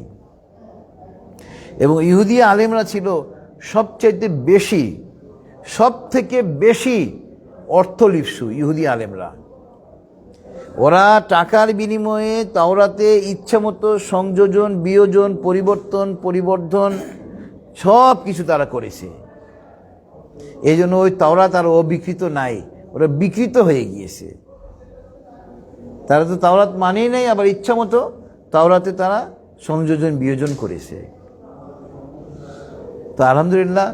এবং ইহুদি আলেমরা ছিল সবচাইতে বেশি, সব থেকে বেশি অর্থলিপ্সু ইহুদি আলেমরা। ওরা টাকার বিনিময়ে তাওরাতে ইচ্ছামতো সংযোজন, বিয়োজন, পরিবর্ধন সব কিছু তারা করেছে। এই জন্য ওই তাওরাত আর অবিকৃত নাই, ওরা বিকৃত হয়ে গিয়েছে। তারা তো তাওরাত মানেই নাই, আবার ইচ্ছামতো তাওরাতে তারা সংযোজন বিয়োজন করেছে। তো আলহামদুলিল্লাহ,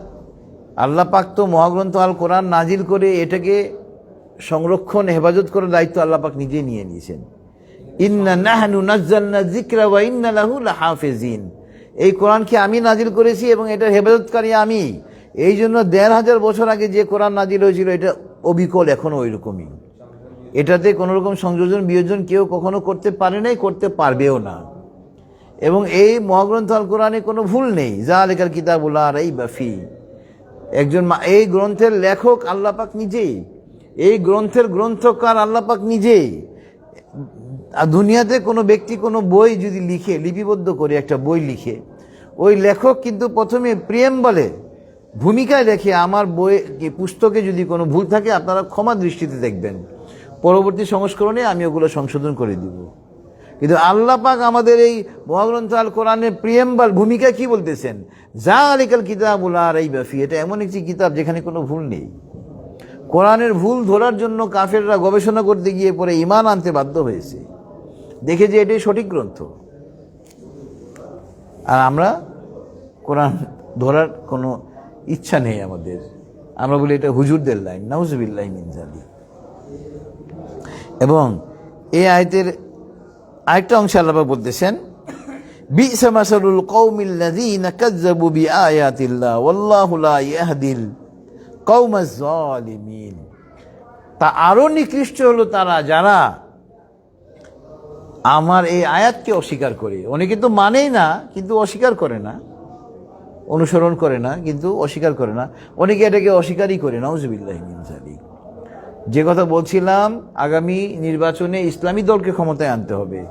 আল্লাহ পাক তো মহাগ্রন্থ আল কোরআন নাজিল করে এটাকে সংরক্ষণ, হেফাজত করার দায়িত্ব আল্লাহ পাক নিজেই নিয়ে নিয়েছেন। ইন্না নাহনু নাজ্জালনা যিকরা ওয়া ইন্না লাহু লাহাফিজিন। এই কোরআনকে আমি নাজিল করেছি এবং এটার হেফাজতকারী আমি। এই জন্য ১৫০০ বছর আগে যে কোরআন নাজিল হয়েছিল এটা অবিকল এখনো ওই রকমই। এটাতে কোনো রকম সংযোজন বিয়োজন কেউ কখনো করতে পারে নাই, করতে পারবেও না। এবং এই মহাগ্রন্থ আল কোরআনে কোনো ভুল নেই। যালিকাল কিতাবু লা রাইবা ফীহ। এই গ্রন্থের লেখক আল্লাহ পাক নিজেই, এই গ্রন্থের গ্রন্থকার আল্লাহ পাক নিজেই। আর দুনিয়াতে কোনো ব্যক্তি কোনো বই যদি লিখে, লিপিবদ্ধ করে একটা বই লিখে, ওই লেখক কিন্তু প্রথমে প্রিয়েম্বলে ভূমিকায় রেখে আমার বই পুস্তকে যদি কোনো ভুল থাকে আপনারা ক্ষমা দৃষ্টিতে দেখবেন, পরবর্তী সংস্করণে আমি ওগুলো সংশোধন করে দিব। কিন্তু আল্লাহ পাক আমাদের এই মহাগ্রন্থ আল কোরআনের প্রিয়েম্বল ভূমিকা কি বলতেছেন? যালিকাল কিতাবুল লা রাইবা ফীহি, এটা এমন একটি কিতাব যেখানে কোনো ভুল নেই। কোরআনের ভুল ধরার জন্য কাফেররা গবেষণা করতে গিয়ে পরে ঈমান আনতে বাধ্য হয়েছে, দেখে যে এটাই সঠিক গ্রন্থ। আর আমরা কোরআন ধরার কোনো ইচ্ছা নেই আমাদের, আমরা বলি এটা হুজুরদের লাইন, নাউজুবিল্লাহি মিন যালিক। এবং এই আয়াতের আরেকটা অংশে আল্লাহ পাক বলতেছেন, বি'সা মাসালুল কওমিল্লাযীনা কাযযাবু বিআয়াতিল্লাহ ওয়াল্লাহু লা ইয়াহদিল কওমাজ যালিমিন। তা আরো নিকৃষ্ট হলো তারা যারা আমার এই আয়াতকে অস্বীকার করে। অনেকে তো মানেই না কিন্তু অস্বীকার করে না, অনুসরণ করে না কিন্তু অস্বীকার করে না, অনেকে এটাকে অস্বীকারই করে, নাউজুবিল্লাহি মিন যালিক। যে কথা বলছিলাম, আগামী নির্বাচনে ইসলামী দলকে ক্ষমতায় আনতে হবে।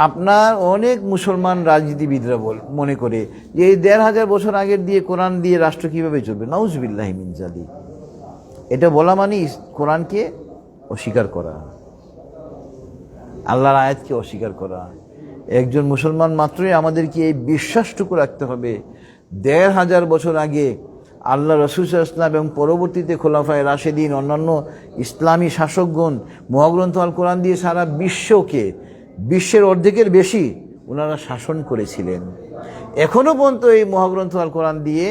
আপনার অনেক মুসলমান রাজনীতিবিদরা মনে করে যে এই ১৫০০ বছর আগের দিয়ে কোরআন দিয়ে রাষ্ট্র কীভাবে চলবে, নাউজুবিল্লাহি মিন যালিক। এটা বলা মানে কোরআনকে অস্বীকার করা, আল্লাহর আয়াতকে অস্বীকার করা। একজন মুসলমান মাত্রই আমাদেরকে এই বিশ্বাসটুকু রাখতে হবে, ১৫০০ বছর আগে আল্লাহ রাসূল সাল্লাল্লাহু আলাইহি ওয়াসাল্লাম এবং পরবর্তীতে খোলাফায়ে রাশেদিন, অন্যান্য ইসলামী শাসকগণ মহাগ্রন্থ আল কোরআন দিয়ে সারা বিশ্বকে, বিশ্বের অর্ধেকের বেশি ওনারা শাসন করেছিলেন। এখনও পর্যন্ত এই মহাগ্রন্থ আল কোরআন দিয়ে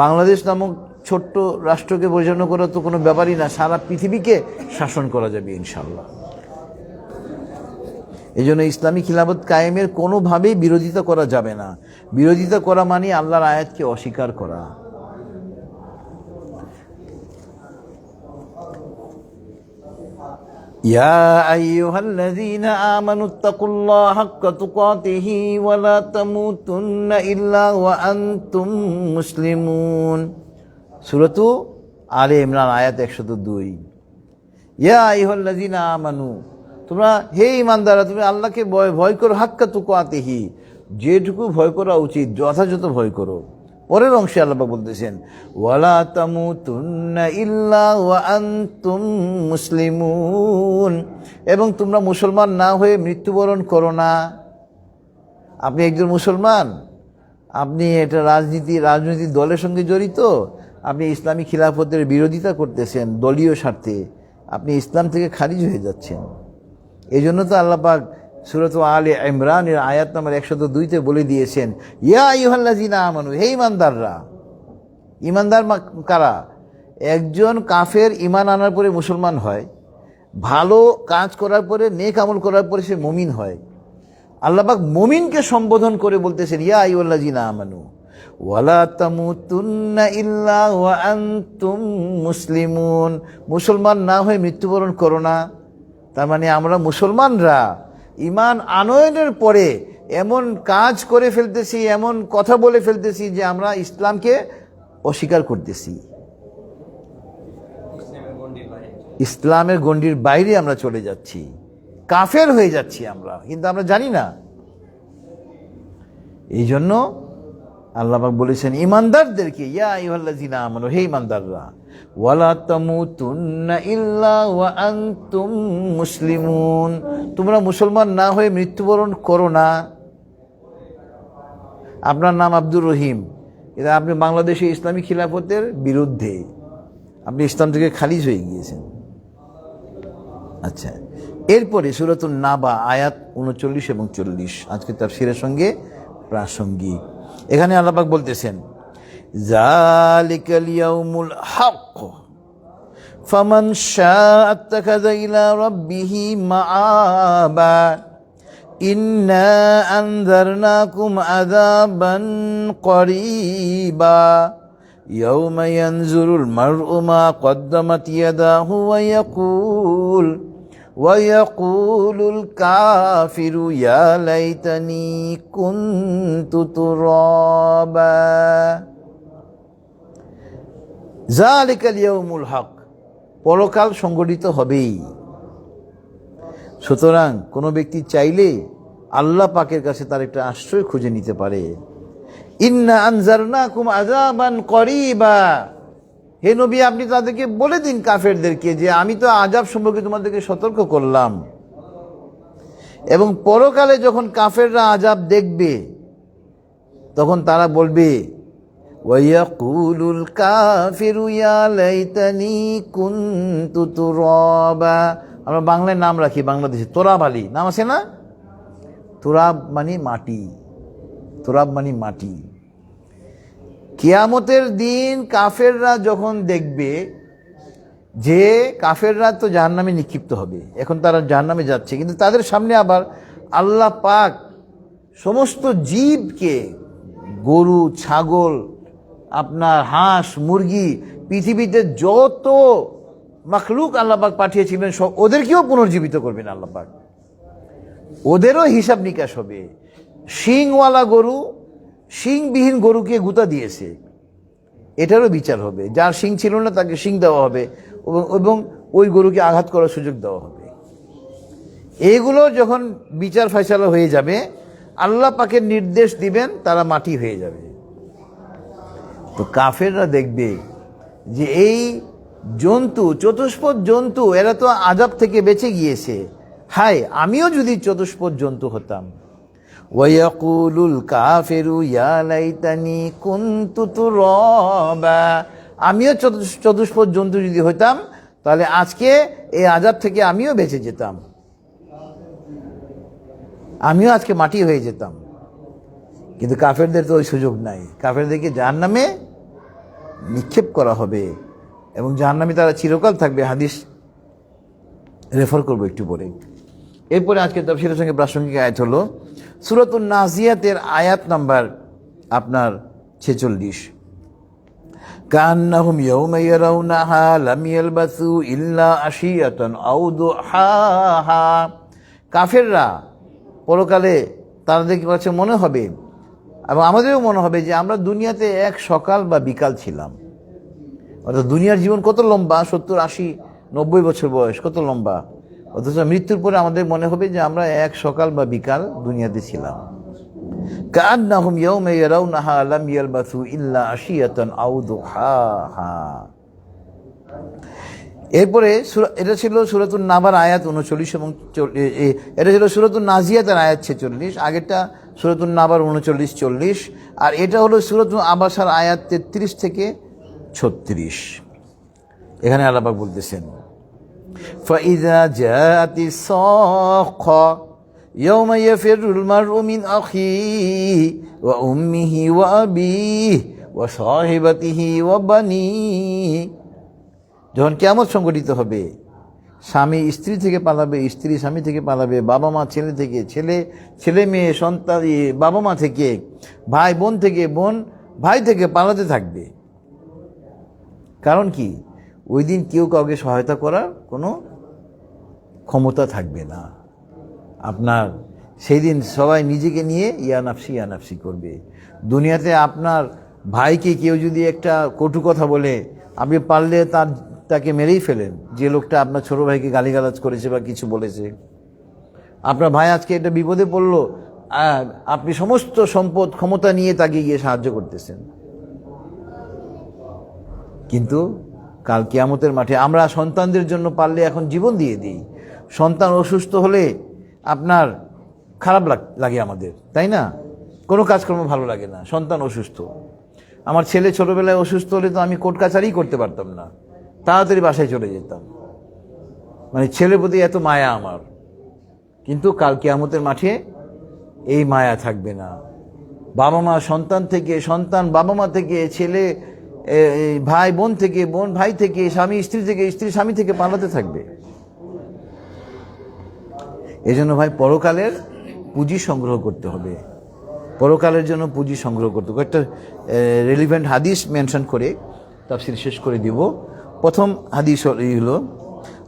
বাংলাদেশ নামক ছোট্ট রাষ্ট্রকে পরিচালনা করা তো কোনো ব্যাপারই না, সারা পৃথিবীকে শাসন করা যাবে ইনশাআল্লাহ। এই জন্য ইসলামী খিলাফত কায়েমের কোনোভাবেই বিরোধিতা করা যাবে না। বিরোধিতা করা মানে আল্লাহর আয়াতকে অস্বীকার করা। ইয়া আইয়ুহাল্লাযীনা আমানুত্তাকুল্লাহা হাক্কা তুকাতিহি ওয়া লা তামুতুন্না ইল্লা ওয়া আনতুম মুসলিমুন। সূরাতু আলে ইমরান আয়াত ১০২। ইয়া আইয়ুহাল্লাযীনা আমানু, তোমরা হে ঈমানদাররা, তুমি আল্লাহকে ভয় করো, হাক্কা তুকাতিহি, যেটুকু ভয় করা উচিত যথাযথ ভয় করো। পরের অংশে আল্লাহ বলতেছেন, ওয়ালা তামুতুন্না ইল্লা ওয়া আনতুম মুসলিমুন, এবং তোমরা মুসলমান না হয়ে মৃত্যুবরণ করো না। আপনি একজন মুসলমান, আপনি এটা রাজনৈতিক দলের সঙ্গে জড়িত, আপনি ইসলামী খিলাফতের বিরোধিতা করতেছেন দলীয় স্বার্থে, আপনি ইসলাম থেকে খারিজ হয়ে যাচ্ছেন। এই জন্য তো আল্লাহ পাক সূরাত আলে ইমরানের আয়াত নম্বর ১০২-তে বলে দিয়েছেন, ইয়া আইয়ুহাল্লাযীনা আমানু, হে ঈমানদাররা। ঈমানদার কারা? একজন কাফের ঈমান আনার পরে মুসলমান হয়, ভালো কাজ করার পরে, নেক আমল করার পরে সে মুমিন হয়। আল্লাহ পাক মুমিনকে সম্বোধন করে বলতেছেন, ইয়া আইয়ুহাল্লাযীনা আমানু ওয়ালা তামুতুন্না ইল্লা ওয়া আনতুম মুসলিমুন, মুসলমান না হয়ে মৃত্যুবরণ করো না। তার মানে আমরা মুসলমানরা ঈমান আনয়নের পরে এমন কাজ করে ফেলতেছি, এমন কথা বলে ফেলতেছি যে আমরা ইসলামকে অস্বীকার করতেছি, ইসলামের গণ্ডির বাইরে আমরা চলে যাচ্ছি, কাফের হয়ে যাচ্ছি আমরা, কিন্তু আমরা জানি না। এই জন্য আল্লাহ পাক বলেছেন ঈমানদারদেরকে, ইয়া আইয়ুহাল্লাযীনা আমানু, হে ঈমানদাররা, ওয়ালা তামুতুন্না ইল্লা ওয়া আনতুম মুসলিমুন, তোমরা মুসলমান না হয়ে মৃত্যুবরণ করো না। আপনার নাম আব্দুর রহিম, এটা আপনি বাংলাদেশে ইসলামী খিলাফতের বিরুদ্ধে, আপনি ইসলাম থেকে খারিজ হয়ে গিয়েছেন। আচ্ছা, এরপরে সূরাতুন নাবা আয়াত ৩৯ এবং ৪০ আজকে তাফসীরের সঙ্গে প্রাসঙ্গিক। এখানে আল্লাহ পাক বলতেছেন, যালিকাল ইয়াউমুল হক ফামান শাআ আত্তাখাযা ইলা রাব্বিহি মাআবা ইন্না আনযারনাকুম আযাবান করিবা ইয়াউমা ইয়ানজুরুল মার'উ মা কদ্দামাত ইয়াদাহু ওয়া ইয়াকুলুল কাফিরু ইয়া লাইতানি কুনতু তুরাবা। যালিকাল ইয়াউমুল হক, পরকাল সংগঠিত হবেই। সুতরাং কোনো ব্যক্তি চাইলে আল্লাহ পাকের কাছে তার একটা আশ্রয় খুঁজে নিতে পারে। ইন্না আনজারনাকুম আযাবান করিবা, হে নবী আপনি তাদেরকে বলে দিন কাফেরদেরকে যে আমি তো আযাব সম্পর্কে তোমাদেরকে সতর্ক করলাম। এবং পরকালে যখন কাফেররা আযাব দেখবে তখন তারা বলবে ওয়ায়াকুলুল কাফিরু ইয়া লাইতানি কুনতু তুরাবা। আমরা বাংলায় নাম রাখি, বাংলাদেশে তোরাব আলী নাম আছে না? তোরাব মানে মাটি, তোরাব মানে মাটি। কিয়ামতের দিন কাফেররা যখন দেখবে যে কাফেররা তো জাহান্নামে নিক্ষিপ্ত হবে, এখন তারা জাহান্নামে যাচ্ছে, কিন্তু তাদের সামনে আবার আল্লাহ পাক সমস্ত জীবকে, গরু, ছাগল, আপনার হাঁস, মুরগি, পৃথিবীতে যত মাখলুক আল্লাহ পাক পাঠিয়েছিলেন সব ওদেরকেও পুনর্জীবিত করবেন আল্লাহ পাক। ওদেরও হিসাব নিকাশ হবে। শিংওয়ালা গরু শিংবিহীন গরুকে গুঁতা দিয়েছে, এটারও বিচার হবে। যার শিং ছিল না তাকে শিং দেওয়া হবে এবং ওই গরুকে আঘাত করার সুযোগ দেওয়া হবে। এইগুলো যখন বিচার ফয়সালা হয়ে যাবে, আল্লাহ পাকের নির্দেশ দিবেন, তারা মাটি হয়ে যাবে। তো কাফেররা দেখবে যে এই জন্তু, চতুষ্পদ জন্তু, এরা তো আযাব থেকে বেঁচে গিয়েছে, হায় আমিও যদি চতুষ্পদ জন্তু হতাম। ওয়ায়াকুলুল কাফিরু ইয়া লাইতানি কুনতু তুরাবা, আমিও চতুষ্পদ জন্তু যদি হইতাম তাহলে আজকে এই আযাব থেকে আমিও বেঁচে যেতাম, আমিও আজকে মাটি হয়ে যেতাম। কিন্তু কাফেরদের তো ওই সুযোগ নাই। কাফেরদেরকে জাহান্নামে নিক্ষেপ করা হবে এবং জাহান্নামে তারা চিরকাল থাকবে। হাদিস রেফার করবো একটু পরে। এরপরে আজকে তাফসীরের সঙ্গে প্রাসঙ্গিক আয়াত হলো সূরাতুন নাজিয়াতের আয়াত নাম্বার আপনার 46। কান্নাহুম ইয়াওমা ইয়ারাউনাহা লাম ইয়ালবাসু ইল্লা আশিয়াতান আও দুহাহা। কাফেররা পরকালে তাদের কাছে মনে হবে এবং আমাদেরও মনে হবে যে আমরা দুনিয়াতে এক সকাল বা বিকাল ছিলাম। অর্থাৎ দুনিয়ার জীবন কত লম্বা, 70, 80, 90 বছর বয়স, কত লম্বা। অথচ মৃত্যুর পরে আমাদের মনে হবে যে আমরা এক সকাল বা বিকাল দুনিয়াতে ছিলাম। কান্নাহুম ইয়াওমা ইয়ারাউনাহা লাম ইয়ালবাসু ইল্লা আশিয়াতান আও দুহাহা। এরপরে এটা ছিল সূরাতুন নাবার আয়াত 39 এবং এটা ছিল সূরাতুন নাজিয়াতের আয়াত 46। আগেরটা সূরাতুন নাবার 39, 40, আর এটা হলো সূরাতুন আবাসার আয়াত 33 থেকে 36। এখানে আল্লাহ পাক বলতেছেন ফাইযা জাআতিস সাখা ইয়াওমা ইয়াফিরুল মারউ মিন আখিহি ওয়া উম্মিহি ওয়া আবিহি ওয়া সাহিবাতিহি ওয়া বানিহি। যখন কিয়ামত সংঘটিত হবে, স্বামী স্ত্রী থেকে পালাবে, স্ত্রী স্বামী থেকে পালাবে, বাবা মা ছেলে থেকে, ছেলে মেয়ে সন্তান বাবা মা থেকে, ভাই বোন থেকে, বোন ভাই থেকে পালাতে থাকবে। কারণ কি? ওই দিন কেউ কাউকে সহায়তা করার কোনো ক্ষমতা থাকবে না আপনার। সেই দিন সবাই নিজেকে নিয়ে ইয়া নাফসি করবে। দুনিয়াতে আপনার ভাইকে কেউ যদি একটা কটু কথা বলে, আপনি পারলে তাকে মেরেই ফেলেন। যে লোকটা আপনার ছোট ভাইকে গালিগালাজ করেছে বা কিছু বলেছে, আপনার ভাই আজকে এটা বিপদে পড়লো, আপনি সমস্ত সম্পদ ক্ষমতা নিয়ে তাকে গিয়ে সাহায্য করতেছেন। কিন্তু কাল কিয়ামতের মাঠে আমরা সন্তানদের জন্য পারলে এখন জীবন দিয়ে দিই। সন্তান অসুস্থ হলে আপনার খারাপ লাগে আমাদের, তাই না? কোনো কাজকর্ম ভালো লাগে না। সন্তান অসুস্থ, আমার ছেলে ছোটবেলায় অসুস্থ হলে তো আমি কোর্ট কাছারি করতে পারতাম না, তাড়াতাড়ি বাসায় চলে যেতাম। মানে ছেলের প্রতি এত মায়া আমার। কিন্তু কাল কিয়ামতের মাঠে এই মায়া থাকবে না। বাবা মা সন্তান থেকে, সন্তান বাবা মা থেকে, ছেলে ভাই বোন থেকে, বোন ভাই থেকে, স্বামী স্ত্রী থেকে, স্ত্রী স্বামী থেকে পালাতে থাকবে। এজন্য ভাই পরকালের পুঁজি সংগ্রহ করতে হবে। পরকালের জন্য পুঁজি সংগ্রহ করতে হবে। একটা রেলিভেন্ট হাদিস মেনশন করে তাফসীর শেষ করে দিব। প্রথম হাদিস হলো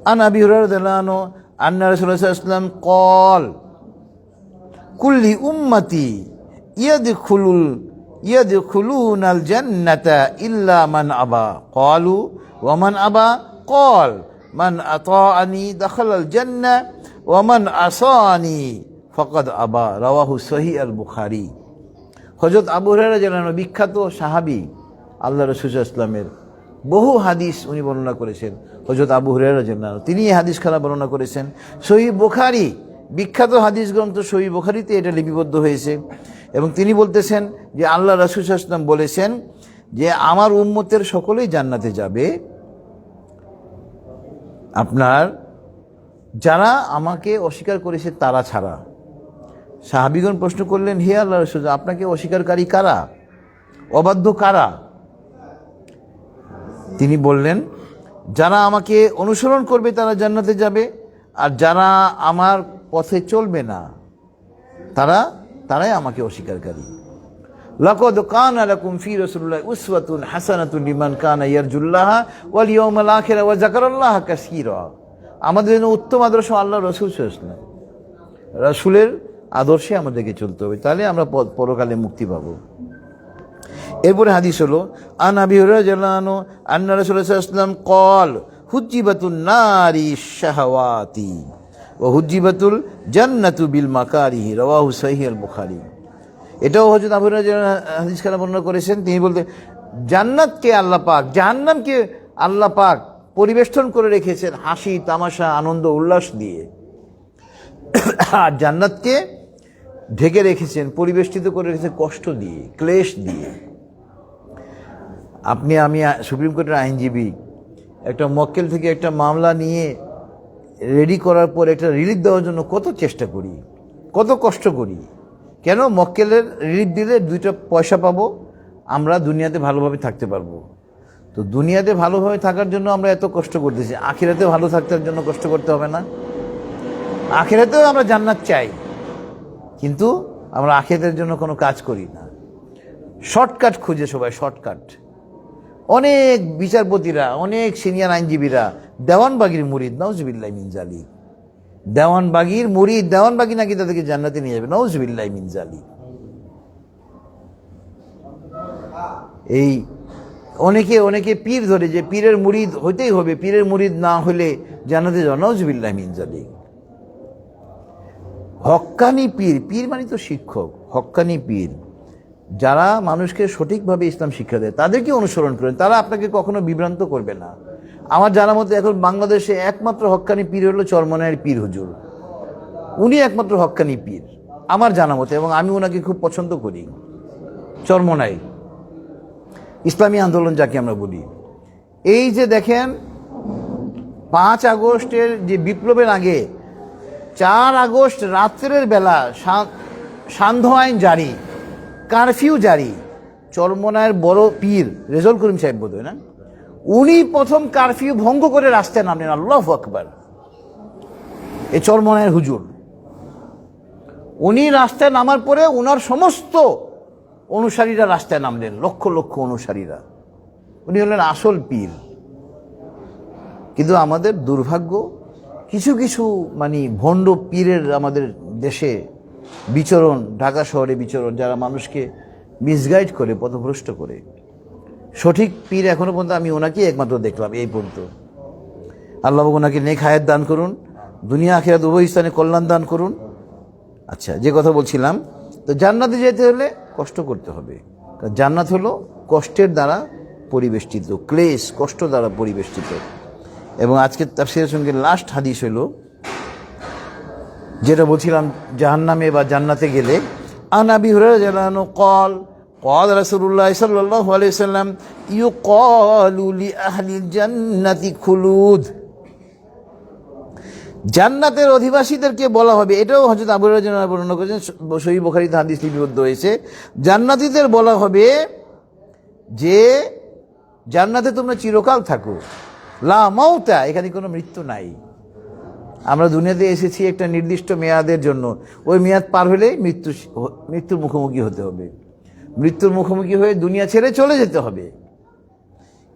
আন আবি হুরায়রা রাদিয়াল্লাহু আনহু আন্না রাসূলুল্লাহ সাল্লাল্লাহু আলাইহি ওয়াসাল্লাম ক্বাল কুল্লি উম্মতি ইয়াদখুলুনাল জান্নাতা ইল্লা মান আবা। ক্বালু ওয়া মান আবা? ক্বাল মান আতাআনি দাখালাল জান্নাহ ওয়ামান আসানি ফাকাদ আবা, রাওয়াহু সহিহ আল বুখারী। হযরত আবু হুরায়রা রাদিয়াল্লাহু আনহু বিখ্যাত সাহাবী, আল্লাহ রাসূল সাল্লাল্লাহু আলাইহি ওয়াসাল্লামের বহু হাদিস উনি বর্ণনা করেছেন। হযরত আবু হুরায়রা রাদিয়াল্লাহু আনহু তিনি এই হাদিস খানা বর্ণনা করেছেন। সহিহ বুখারী, বিখ্যাত হাদিস গ্রন্থ সহিহ বুখারীতে এটা লিপিবদ্ধ হয়েছে। এবং তিনি বলতেছেন যে আল্লাহ রাসূল সাল্লাল্লাহু আলাইহি ওয়াসাল্লাম বলেছেন যে আমার উম্মতের সকলেই জান্নাতে যাবে, আপনার যারা আমাকে অস্বীকার করেছে তারা ছাড়া। সাহাবীগণ প্রশ্ন করলেন, হে আল্লাহ রাসূল, আপনাকে অস্বীকারী কারা, অবাধ্য কারা? তিনি বললেন, যারা আমাকে অনুসরণ করবে তারা জান্নাতে যাবে, আর যারা আমার পথে চলবে না তারাই আমাকে অস্বীকারী। লাকাদ কানা লাকুম ফি রাসূলিল্লাহি উসওয়াতুন হাসানাতুন লিমান কানা ইয়ারজুল্লাহা ওয়াল ইয়াউমাল আখিরা ওয়া যাকারাল্লাহা কাসীরা। আমাদের জন্য উত্তম আদর্শ আল্লাহ রাসূল সাল্লাল্লাহু আলাইহি ওয়াসাল্লাম, রাসূলের আদর্শে আমাদেরকে চলতে হবে, তাহলে আমরা পরকালে মুক্তি পাবো। এরপরে হাদিস হলো, আন আবি হুরায়রা রাদিয়াল্লাহু আনহু আন্না রাসূলুল্লাহ সাল্লাল্লাহু আলাইহি ওয়াসাল্লাম ক্বাল হুজ্জিবাতুন নারি শাহাওয়াতি ওয়া হুজ্জিবাতুল জান্নাতু বিল মাকারিহি, রাওয়াহু সহিহ আল বুখারী। এটাও হযরত আবু হুরায়রা হাদিস খানা বর্ণনা করেছেন। তিনি বলতে, জান্নাতকে আল্লাহ পাক, জাহান্নামকে আল্লাহ পাক পরিবেষ্টন করে রেখেছেন হাসি তামাশা আনন্দ উল্লাস দিয়ে, আর জান্নাতকে ঢেকে রেখেছেন, পরিবেষ্টিত করে রেখেছেন কষ্ট দিয়ে, ক্লেশ দিয়ে। আমি সুপ্রিম কোর্টের আইনজীবী, একটা মক্কেল থেকে একটা মামলা নিয়ে রেডি করার পর একটা রিলিফ দেওয়ার জন্য কত চেষ্টা করি, কত কষ্ট করি। কেন? মক্কেলের রিলিফ দিলে 2টা পয়সা পাবো, আমরা দুনিয়াতে ভালোভাবে থাকতে পারবো। তো দুনিয়াতে ভালোভাবে থাকার জন্য আমরা এত কষ্ট করতেছি, আখিরাতে ভালো থাকার জন্য কষ্ট করতে হবে না? আখিরাতেও আমরা জান্নাত চাই, কিন্তু আমরা আখিরাতের জন্য কোনো কাজ করি না, শর্টকাট খুঁজে সবাই, শর্টকাট। অনেক বিচারপতিরা, অনেক সিনিয়র আইনজীবীরা দেওয়ানবাগির মুরিদ, নাউজুবিল্লাহ মিন জালিক। দেওয়ানবাগির মুরিদ, দেওয়ানবাগি নাকি তাদেরকে জান্নাতে নিয়ে যাবে, নাউজুবিল্লাহ মিন জালিক। এই অনেকে পীর ধরে যে পীরের মুরিদ হইতেই হবে, পীরের মুরিদ না হলে জান্নাতে যাওয়া, নাউজুবিল্লাহ মিন জালিক। হক্কানি পীর, পীর মানে তো শিক্ষক, হক্কানি পীর যারা মানুষকে সঠিকভাবে ইসলাম শিক্ষা দেয় তাদেরকে অনুসরণ করেন, তারা আপনাকে কখনো বিভ্রান্ত করবে না। আমার জানা মতে এখন বাংলাদেশে একমাত্র হক্কানি পীর হলো চরমনায়ের পীর হুজুর, উনি একমাত্র হক্কানি পীর আমার জানা মতে, এবং আমি ওনাকে খুব পছন্দ করি। চরমনাই ইসলামী আন্দোলন যাকে আমরা বলি। এই যে দেখেন 5 আগস্টের যে বিপ্লবের আগে 4 আগস্ট রাত্রের বেলা সান্ধ্য আইন জারি, কারফিউ জারি, চরমনায়ের বড় পীর রেজাউল করিম সাহেব বোধ হয় না, উনি প্রথম কারফিউ ভঙ্গ করে রাস্তায় নামলেন। আল্লাহু আকবার। এই চরমনায়ের হুজুর উনি রাস্তায় নামার পরে উনার সমস্ত অনুসারীরা রাস্তায় নামলেন, লক্ষ লক্ষ অনুসারীরা। উনি হলেন আসল পীর। কিন্তু আমাদের দুর্ভাগ্য, কিছু কিছু ভণ্ড পীরের আমাদের দেশে বিচরণ, ঢাকা শহরে বিচরণ, যারা মানুষকে মিসগাইড করে, পথভ্রষ্ট করে। সঠিক পীর এখনো পর্যন্ত আমি ওনাকেই একমাত্র দেখলাম এই পর্যন্ত। আল্লাহ ওনাকে নেক হায়াত দান করুন, দুনিয়া আখিরাত উভয় স্থানে কল্যাণ দান করুন। আচ্ছা, যে কথা বলছিলাম, তো জান্নাতে যেতে হলে কষ্ট করতে হবে। জান্নাত হলো কষ্টের দ্বারা পরিবেষ্টিত, ক্লেশ কষ্ট দ্বারা পরিবেষ্টিত। এবং আজকে তাফসীরের সঙ্গে লাস্ট হাদিস হলো যেটা বলছিলাম জাহান্নামে বা জান্নাতে গেলে, আন আবি হুরায়রা রাদিয়াল্লাহু আনহু ক্বাল ক্বাল রাসূলুল্লাহ সাল্লাল্লাহু আলাইহি ওয়াসাল্লাম ইউকালু লি আহলিল জান্নাতি খুলুদ। জান্নাতের অধিবাসীদেরকে বলা হবে, এটাও হযরত আবু হুরায়রা রাদিয়াল্লাহু আনহু বর্ণনা করেছেন, সহিহ বুখারীতে হাদিস লিপিবদ্ধ হয়েছে। জান্নাতীদের বলা হবে যে জান্নাতে তোমরা চিরকাল থাকো, লা মাউতা, এখানে কোনো মৃত্যু নাই। আমরা দুনিয়াতে এসেছি একটা নির্দিষ্ট মেয়াদের জন্য, ওই মেয়াদ পার হলেই মৃত্যুর মুখোমুখি হতে হবে, মৃত্যুর মুখোমুখি হয়ে দুনিয়া ছেড়ে চলে যেতে হবে।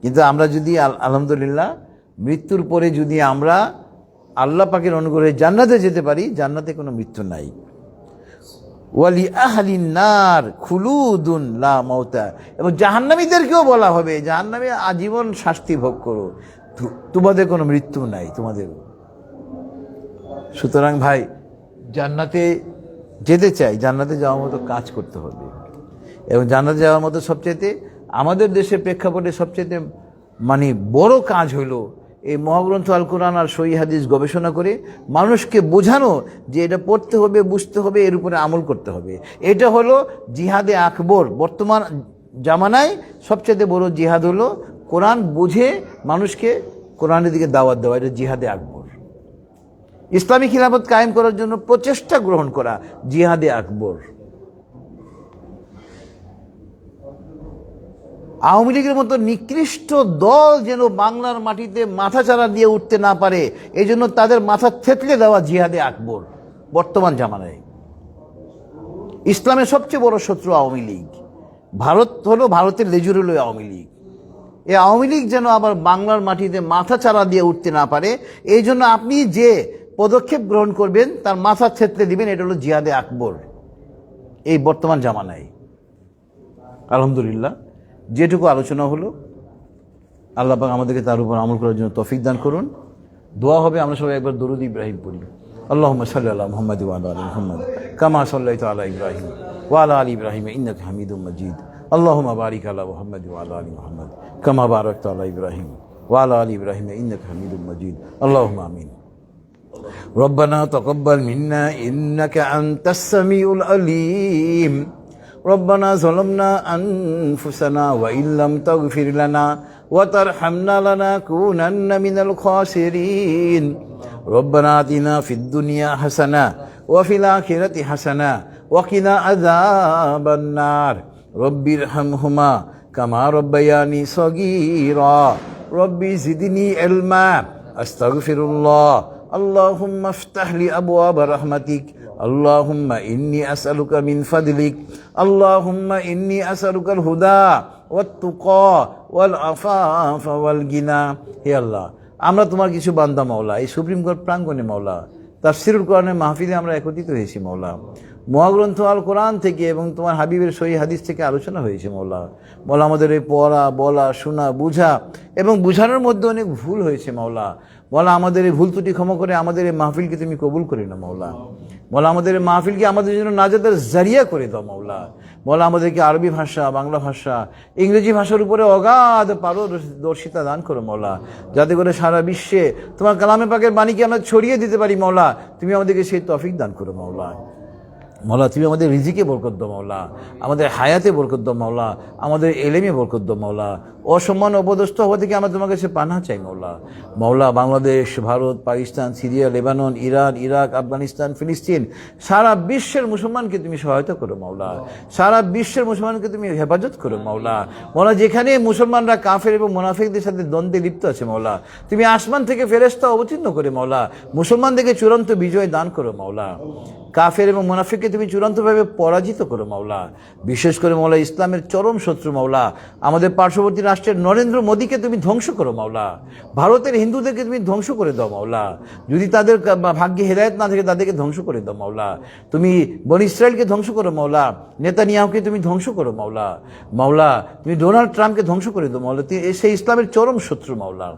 কিন্তু আমরা যদি আলহামদুলিল্লাহ মৃত্যুর পরে যদি আমরা আল্লাহ পাকের অনুগ্রহে জান্নাতে যেতে পারি, জান্নাতে কোনো মৃত্যু নাই। ওয়ালি আহলিন নার খুলুদুন লা মাউতা, এবং জাহান্নামীদেরকেও বলা হবে জাহান্নামে আজীবন শাস্তি ভোগ করো, তোমাদের কোনো মৃত্যু নাই, তোমাদের সুতরাং ভাই, জান্নাতে যেতে চাই, জান্নাতে যাওয়ার মতো কাজ করতে হবে। এবং জান্নাতে যাওয়ার মতো সবচাইতে আমাদের দেশের প্রেক্ষাপটে সবচাইতে বড় কাজ হলো এই মহাগ্রন্থ আল কোরআন আর সহিহ হাদিস গবেষণা করে মানুষকে বোঝানো যে এটা পড়তে হবে, বুঝতে হবে, এর উপরে আমল করতে হবে। এটা হলো জিহাদে আকবর। বর্তমান জামানায় সবচাইতে বড় জিহাদ হলো কোরআন বুঝে মানুষকে কোরআনের দিকে দাওয়াত দেওয়া, এটা জিহাদে আকবর। ইসলামী খিলাফত কায়েম করার জন্য প্রচেষ্টা গ্রহণ করা জিহাদে আকবর। আওয়ামী লীগের মতো নিকৃষ্ট দল যেন বাংলার মাটিতে মাথাচাড়া দিয়ে উঠতে না পারে, এই জন্য তাদের মাথা থেতলে দেওয়া জিহাদে আকবর বর্তমান জামানায়। ইসলামের সবচেয়ে বড় শত্রু আওয়ামী লীগ। ভারত হলো, ভারতের লেজুর হলো আওয়ামী লীগ। এই আওয়ামী লীগ যেন আবার বাংলার মাটিতে মাথাচাড়া দিয়ে উঠতে না পারে, এই জন্য আপনি যে পদক্ষেপ গ্রহণ করবেন তার মাথা থেতলে দিবেন, এটা হলো জিহাদে আকবর এই বর্তমান জামানায়। আলহামদুলিল্লাহ, যেটুকু আলোচনা হলো আল্লাহ পাক আমাদেরকে তার উপর আমল করার জন্য তৌফিক দান করুন। দোয়া হবে, আমরা সবাই একবার দরুদ ইব্রাহিম পড়ি। আল্লাহুম্মা সাল্লি আলা মুহাম্মাদ ওয়া আলা আলি মুহাম্মাদ কামা সাল্লাইতা আলা ইব্রাহিম ওয়া আলা আলি ইব্রাহিম ইন্নাকা হামিদুম মাজিদ। আল্লাহুম্মা বারিক আলা মুহাম্মাদ ওয়া আলা আলি মুহাম্মাদ কামা বারাকতা আলা ইব্রাহিম ওয়া আলা আলি ইব্রাহিম ইন্নাকা হামিদুম মাজিদ। আল্লাহুম্মা আমিন। ربنا تقبل منا إنك أنت السميع العليم. ربنا ظلمنا أنفسنا وإن لم تغفر لنا وترحمنا لنكونن من الخاسرين. ربنا آتنا في الدنيا حسنة وفي الآخرة حسنة وقنا عذاب النار. رب ارحمهما كما ربياني صغيرا. ربي زدني علما. أستغفر الله. اللهم افتح لي أبواب رحمتك. اللهم إني أسألك من فضلك. اللهم إني أسألك الهدى والتقى والعفاف والغنى. হে আল্লাহ, আমরা তোমার কিছু বান্দা মাওলা, এই সুপ্রিম কোর্ট প্রাঙ্গণে মাওলা তাফসীরুল কোরআনের মাহফিলে আমরা একত্রিত হয়েছি মাওলা। মহাগ্রন্থ আল কোরআন থেকে এবং তোমার হাবিবের সহিহ হাদিস থেকে আলোচনা হয়েছে মাওলা। মাওলা, আমাদের এই পড়া, বলা, শোনা, বুঝা এবং বুঝানোর মধ্যে অনেক ভুল হয়েছে মাওলা। মাওলা, আমাদের এই ভুল ত্রুটি ক্ষমা করে আমাদের এই মাহফিলকে তুমি কবুল করে না মাওলা। মাওলা, আমাদের এই মাহফিলকে আমাদের জন্য নাজাতের জারিয়া করে দাও মাওলা। মাওলা, আমাদেরকে আরবি ভাষা, বাংলা ভাষা, ইংরেজি ভাষার উপরে অগাধ পারদর্শিতা দান করো মাওলা, যাতে করে সারা বিশ্বে তোমার কালামে পাকের বাণীকে আমরা ছড়িয়ে দিতে পারি মাওলা। তুমি আমাদেরকে সেই তৌফিক দান করো মাওলা। মাওলা, তুমি আমাদের রিজিকে বরকত দাও মাওলা, আমাদের হায়াতে বরকত দাও মাওলা, আমাদের এলেমে বরকত দাও মাওলা। অসম্মান অপদস্থ হওয়া থেকে আমরা তোমার কাছে পানাহ চাই মাওলা। মাওলা, Bangladesh, Bharat, Pakistan, Syria, Lebanon, Iran, Iraq, Afghanistan, ফিলিস্তিন, সারা বিশ্বের মুসলমানকে তুমি সহায়তা করো মাওলা। সারা বিশ্বের মুসলমানকে তুমি হেফাজত করো মাওলা। মাওলা, যেখানে মুসলমানরা কাফের এবং মুনাফিকদের সাথে দ্বন্দ্বে লিপ্ত আছে মাওলা, তুমি আসমান থেকে ফেরেশতা অবতীর্ণ করে মাওলা মুসলমানদেরকে চূড়ান্ত বিজয় দান করো মাওলা। কাফের এবং মুনাফিককে তুমি চূড়ান্তভাবে পরাজিত করো মাওলা। বিশেষ করে মাওলা, ইসলামের চরম শত্রু মাওলা আমাদের পার্শ্ববর্তী রাষ্ট্রের নরেন্দ্র মোদীকে তুমি ধ্বংস করো মাওলা। ভারতের হিন্দুদেরকে তুমি ধ্বংস করে দাও মাওলা। যদি তাদের ভাগ্যে হেদায়েত না থাকে তাদেরকে ধ্বংস করে দাও মাওলা। তুমি বনি ইসরায়েলকে ধ্বংস করো মাওলা। নেতানিয়াহুকে তুমি ধ্বংস করো মাওলা। মাওলা, তুমি ডোনাল্ড ট্রাম্পকে ধ্বংস করে দাও মাওলা। সেই ইসলামের চরম শত্রু মাওলা।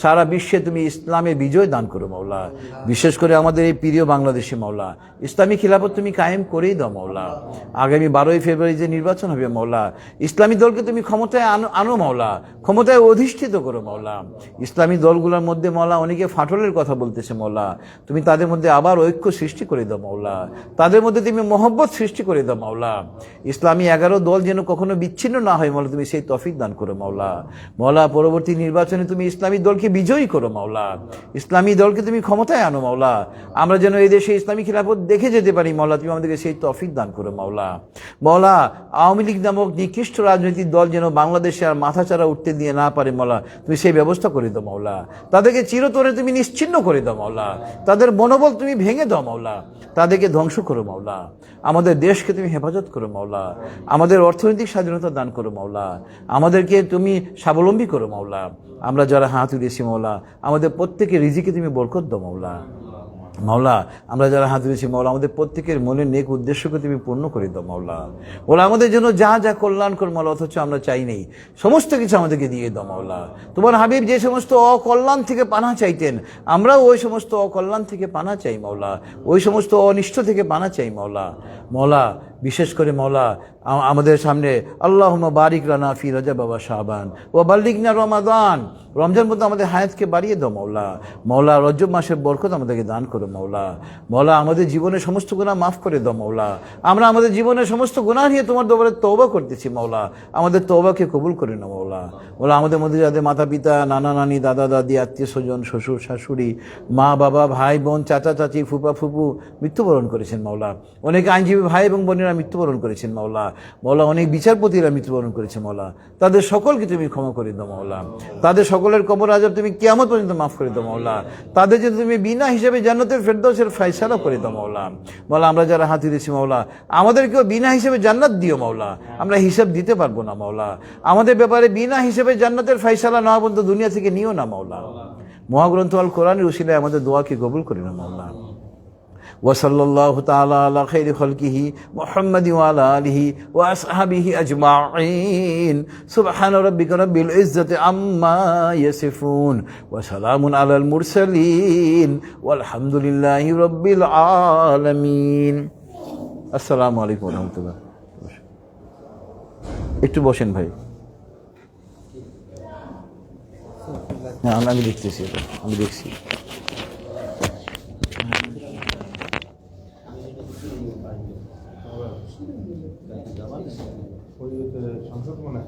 সারা বিশ্বে তুমি ইসলামের বিজয় দান করো মাওলা। বিশেষ করে আমাদের এই প্রিয় বাংলাদেশে মাওলা, ইসলামী খিলাফত তুমি কায়েম করেই দাও মাওলা। আগামী 12ই ফেব্রুয়ারি যে নির্বাচন হবে মাওলা, ইসলামী দলকে তুমি ক্ষমতায় আনো মাওলা, ক্ষমতায় অধিষ্ঠিত করো মাওলা। ইসলামী দলগুলোর মধ্যে মাওলা অনেকে ফাটলের কথা বলতেছে মাওলা, তুমি তাদের মধ্যে আবার ঐক্য সৃষ্টি করে দাও মাওলা। তাদের মধ্যে তুমি মহব্বত সৃষ্টি করে দাও মাওলা। ইসলামী 11 দল যেন কখনো বিচ্ছিন্ন না হয় মাওলা, তুমি সেই তৌফিক দান করো মাওলা। মাওলা, পরবর্তী নির্বাচনে তুমি ইসলামী দলকে বিজয়ী করো মাওলা। ইসলামী দলকে তুমি ক্ষমতায় আনো মাওলা। আমরা যেন এই দেশে ইসলামী খিলাফত দেখে যেতে পারি মাওলা, তুমি আমাদেরকে সেই তৌফিক দান করো মাওলা। মাওলা, আওয়ামী লীগ নামক নিকৃষ্ট রাজনৈতিক দল যেন বাংলাদেশে আর মাথাচাড়া উঠতে দিয়ে না পারে মাওলা, তুমি সেই ব্যবস্থা করে দাও মাওলা। তাদেরকে চিরতরে তুমি নিশ্চিহ্ন করে দাও মাওলা। তাদের মনোবল তুমি ভেঙে দাও মাওলা। তাদেরকে ধ্বংস করো মাওলা। আমাদের দেশকে তুমি হেফাজত করো মাওলা। আমাদের অর্থনৈতিক স্বাধীনতা দান করো মাওলা। আমাদেরকে তুমি স্বাবলম্বী করো মাওলা। আমরা যারা হাত উঠিয়েছি মাওলা, আমাদের প্রত্যেকের রিজিকে তুমি বরকত দাও মাওলা। মাওলা আমরা যারা হাত ধরেছি মাওলা আমাদের প্রত্যেকের মনের নেক উদ্দেশ্যকে তুমি পূর্ণ করে দাও মাওলা। ওরা আমাদের জন্য যা যা কল্যাণকর মাওলা, অথচ আমরা চাই নেই, সমস্ত কিছু আমাদেরকে দিয়ে দাও মাওলা। তোমার হাবিব যে সমস্ত অকল্যাণ থেকে পানা চাইতেন, আমরাও ওই সমস্ত অকল্যাণ থেকে পানা চাই মাওলা, ওই সমস্ত অনিষ্ট থেকে পানা চাই মাওলা। মাওলা বিশেষ করে মাওলা আমাদের সামনে আল্লাহুম্মা বারিক লানা ফি রজব ওয়া শাবান ওয়া বাল্লিগনা রমাদান, রমজান মধ্যে আমাদের হায়াতকে বাড়িয়ে দাও মাওলা। মাওলা রজব মাসের বরকত আমাদেরকে দান করো মাওলা। মাওলা আমাদের জীবনের সমস্ত গুনাহ মাফ করে দাও মাওলা। আমরা আমাদের জীবনের সমস্ত গুনাহ নিয়ে তোমার দরবারে তওবা করতেছি মাওলা, আমাদের তওবাকে কবুল করে নাও মাওলা। মাওলা আমাদের মধ্যে যাদের মাতা পিতা, নানা নানি, দাদা দাদি, আত্মীয় স্বজন, শ্বশুর শাশুড়ি, মা বাবা, ভাই বোন, চাচা চাচি, ফুপা ফুপু মৃত্যুবরণ করেছেন মাওলা। অনেকে আইনজীবী ভাই এবং বোনেরা মৃত্যুবরণ করেছেন মাওলা। মাওলা অনেক বিচারপতিরা মৃত্যুবরণ করেছে মাওলা, তাদের সকলকে তুমি ক্ষমা করে দাও মাওলা। তাদের সকলের কবর আযাব তুমি কিয়ামত পর্যন্ত মাফ করে দাও মাওলা। তাদের যদি তুমি বিনা হিসাবে জান্নাতের ফেরদাউসের ফয়সালা করে দাও মাওলা। মাওলা আমরা যারা হাত দিয়েছি মাওলা আমাদেরকেও বিনা হিসাবে জান্নাত দিও মাওলা। আমরা হিসাব দিতে পারবো না মাওলা, আমাদের ব্যাপারে বিনা হিসাবে জান্নাতের ফয়সালা না পর্যন্ত দুনিয়া থেকে নিও না মাওলা। মহাগ্রন্থ আল কোরআনের উসিলায় আমাদের দোয়াকে কবুল করে নাও মাওলা। وصلى الله تعالى على خير خلقه محمد وعلى آله وأصحابه أجمعين. سبحان ربك رب العزة عما يصفون وسلام على المرسلين والحمد لله رب العالمين. السلام عليكم ورحمة الله. একটু বসেন ভাই। হ্যাঁ আমি দেখতেছি, এটা আমি দেখছি। সংসদ মনে হয়